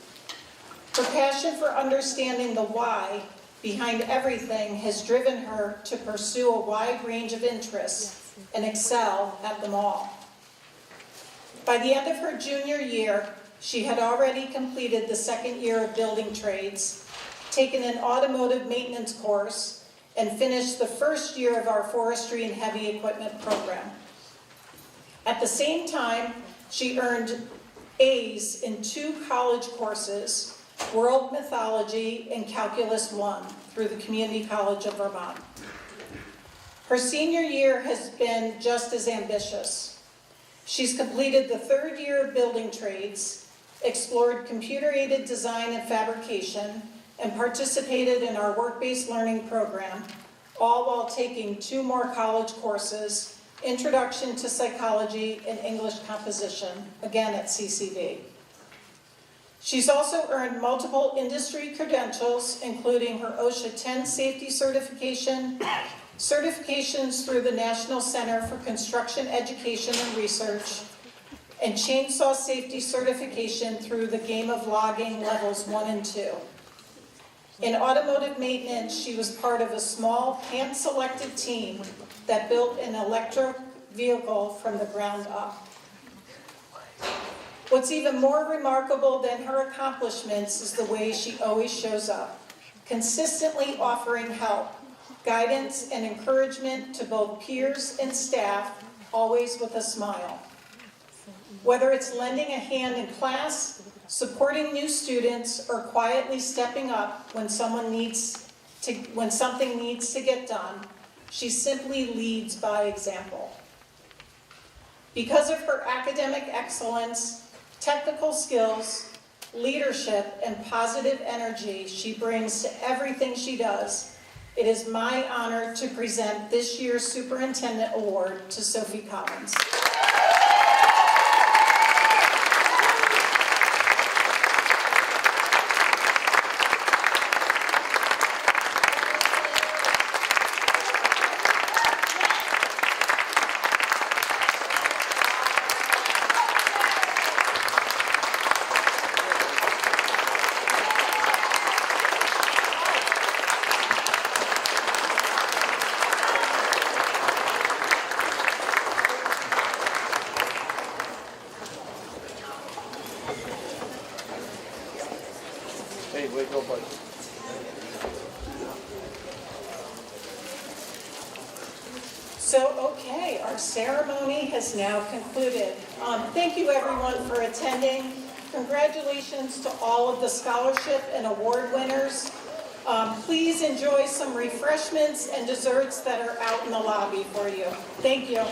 Her passion for understanding the why behind everything has driven her to pursue a wide range of interests and excel at them all. By the end of her junior year, she had already completed the second year of Building Trades, taken an automotive maintenance course, and finished the first year of our Forestry and Heavy Equipment program. At the same time, she earned A's in 2 college courses, World Mythology and Calculus 1 through the Community College of Vermont. Her senior year has been just as ambitious. She's completed the 3rd year of Building Trades, explored computer-aided design and fabrication, and participated in our work-based learning program, all while taking 2 more college courses, Introduction to Psychology and English Composition, again at CCV. She's also earned multiple industry credentials, including her OSHA 10 safety certification, certifications through the National Center for Construction Education and Research, and chainsaw safety certification through the Game of Logging levels 1 and 2. In automotive maintenance, she was part of a small, hand-selected team that built an electric vehicle from the ground up. What's even more remarkable than her accomplishments is the way she always shows up, consistently offering help, guidance, and encouragement to both peers and staff, always with a smile. Whether it's lending a hand in class, supporting new students, or quietly stepping up when something needs to get done, she simply leads by example. Because of her academic excellence, technical skills, leadership, and positive energy she brings to everything she does, it is my honor to present this year's Superintendent Award to Sophie Collins. Hey, way to go, buddy. So, okay, our ceremony has now concluded. Thank you everyone for attending. Congratulations to all of the scholarship and award winners. Please enjoy some refreshments and desserts that are out in the lobby for you. Thank you.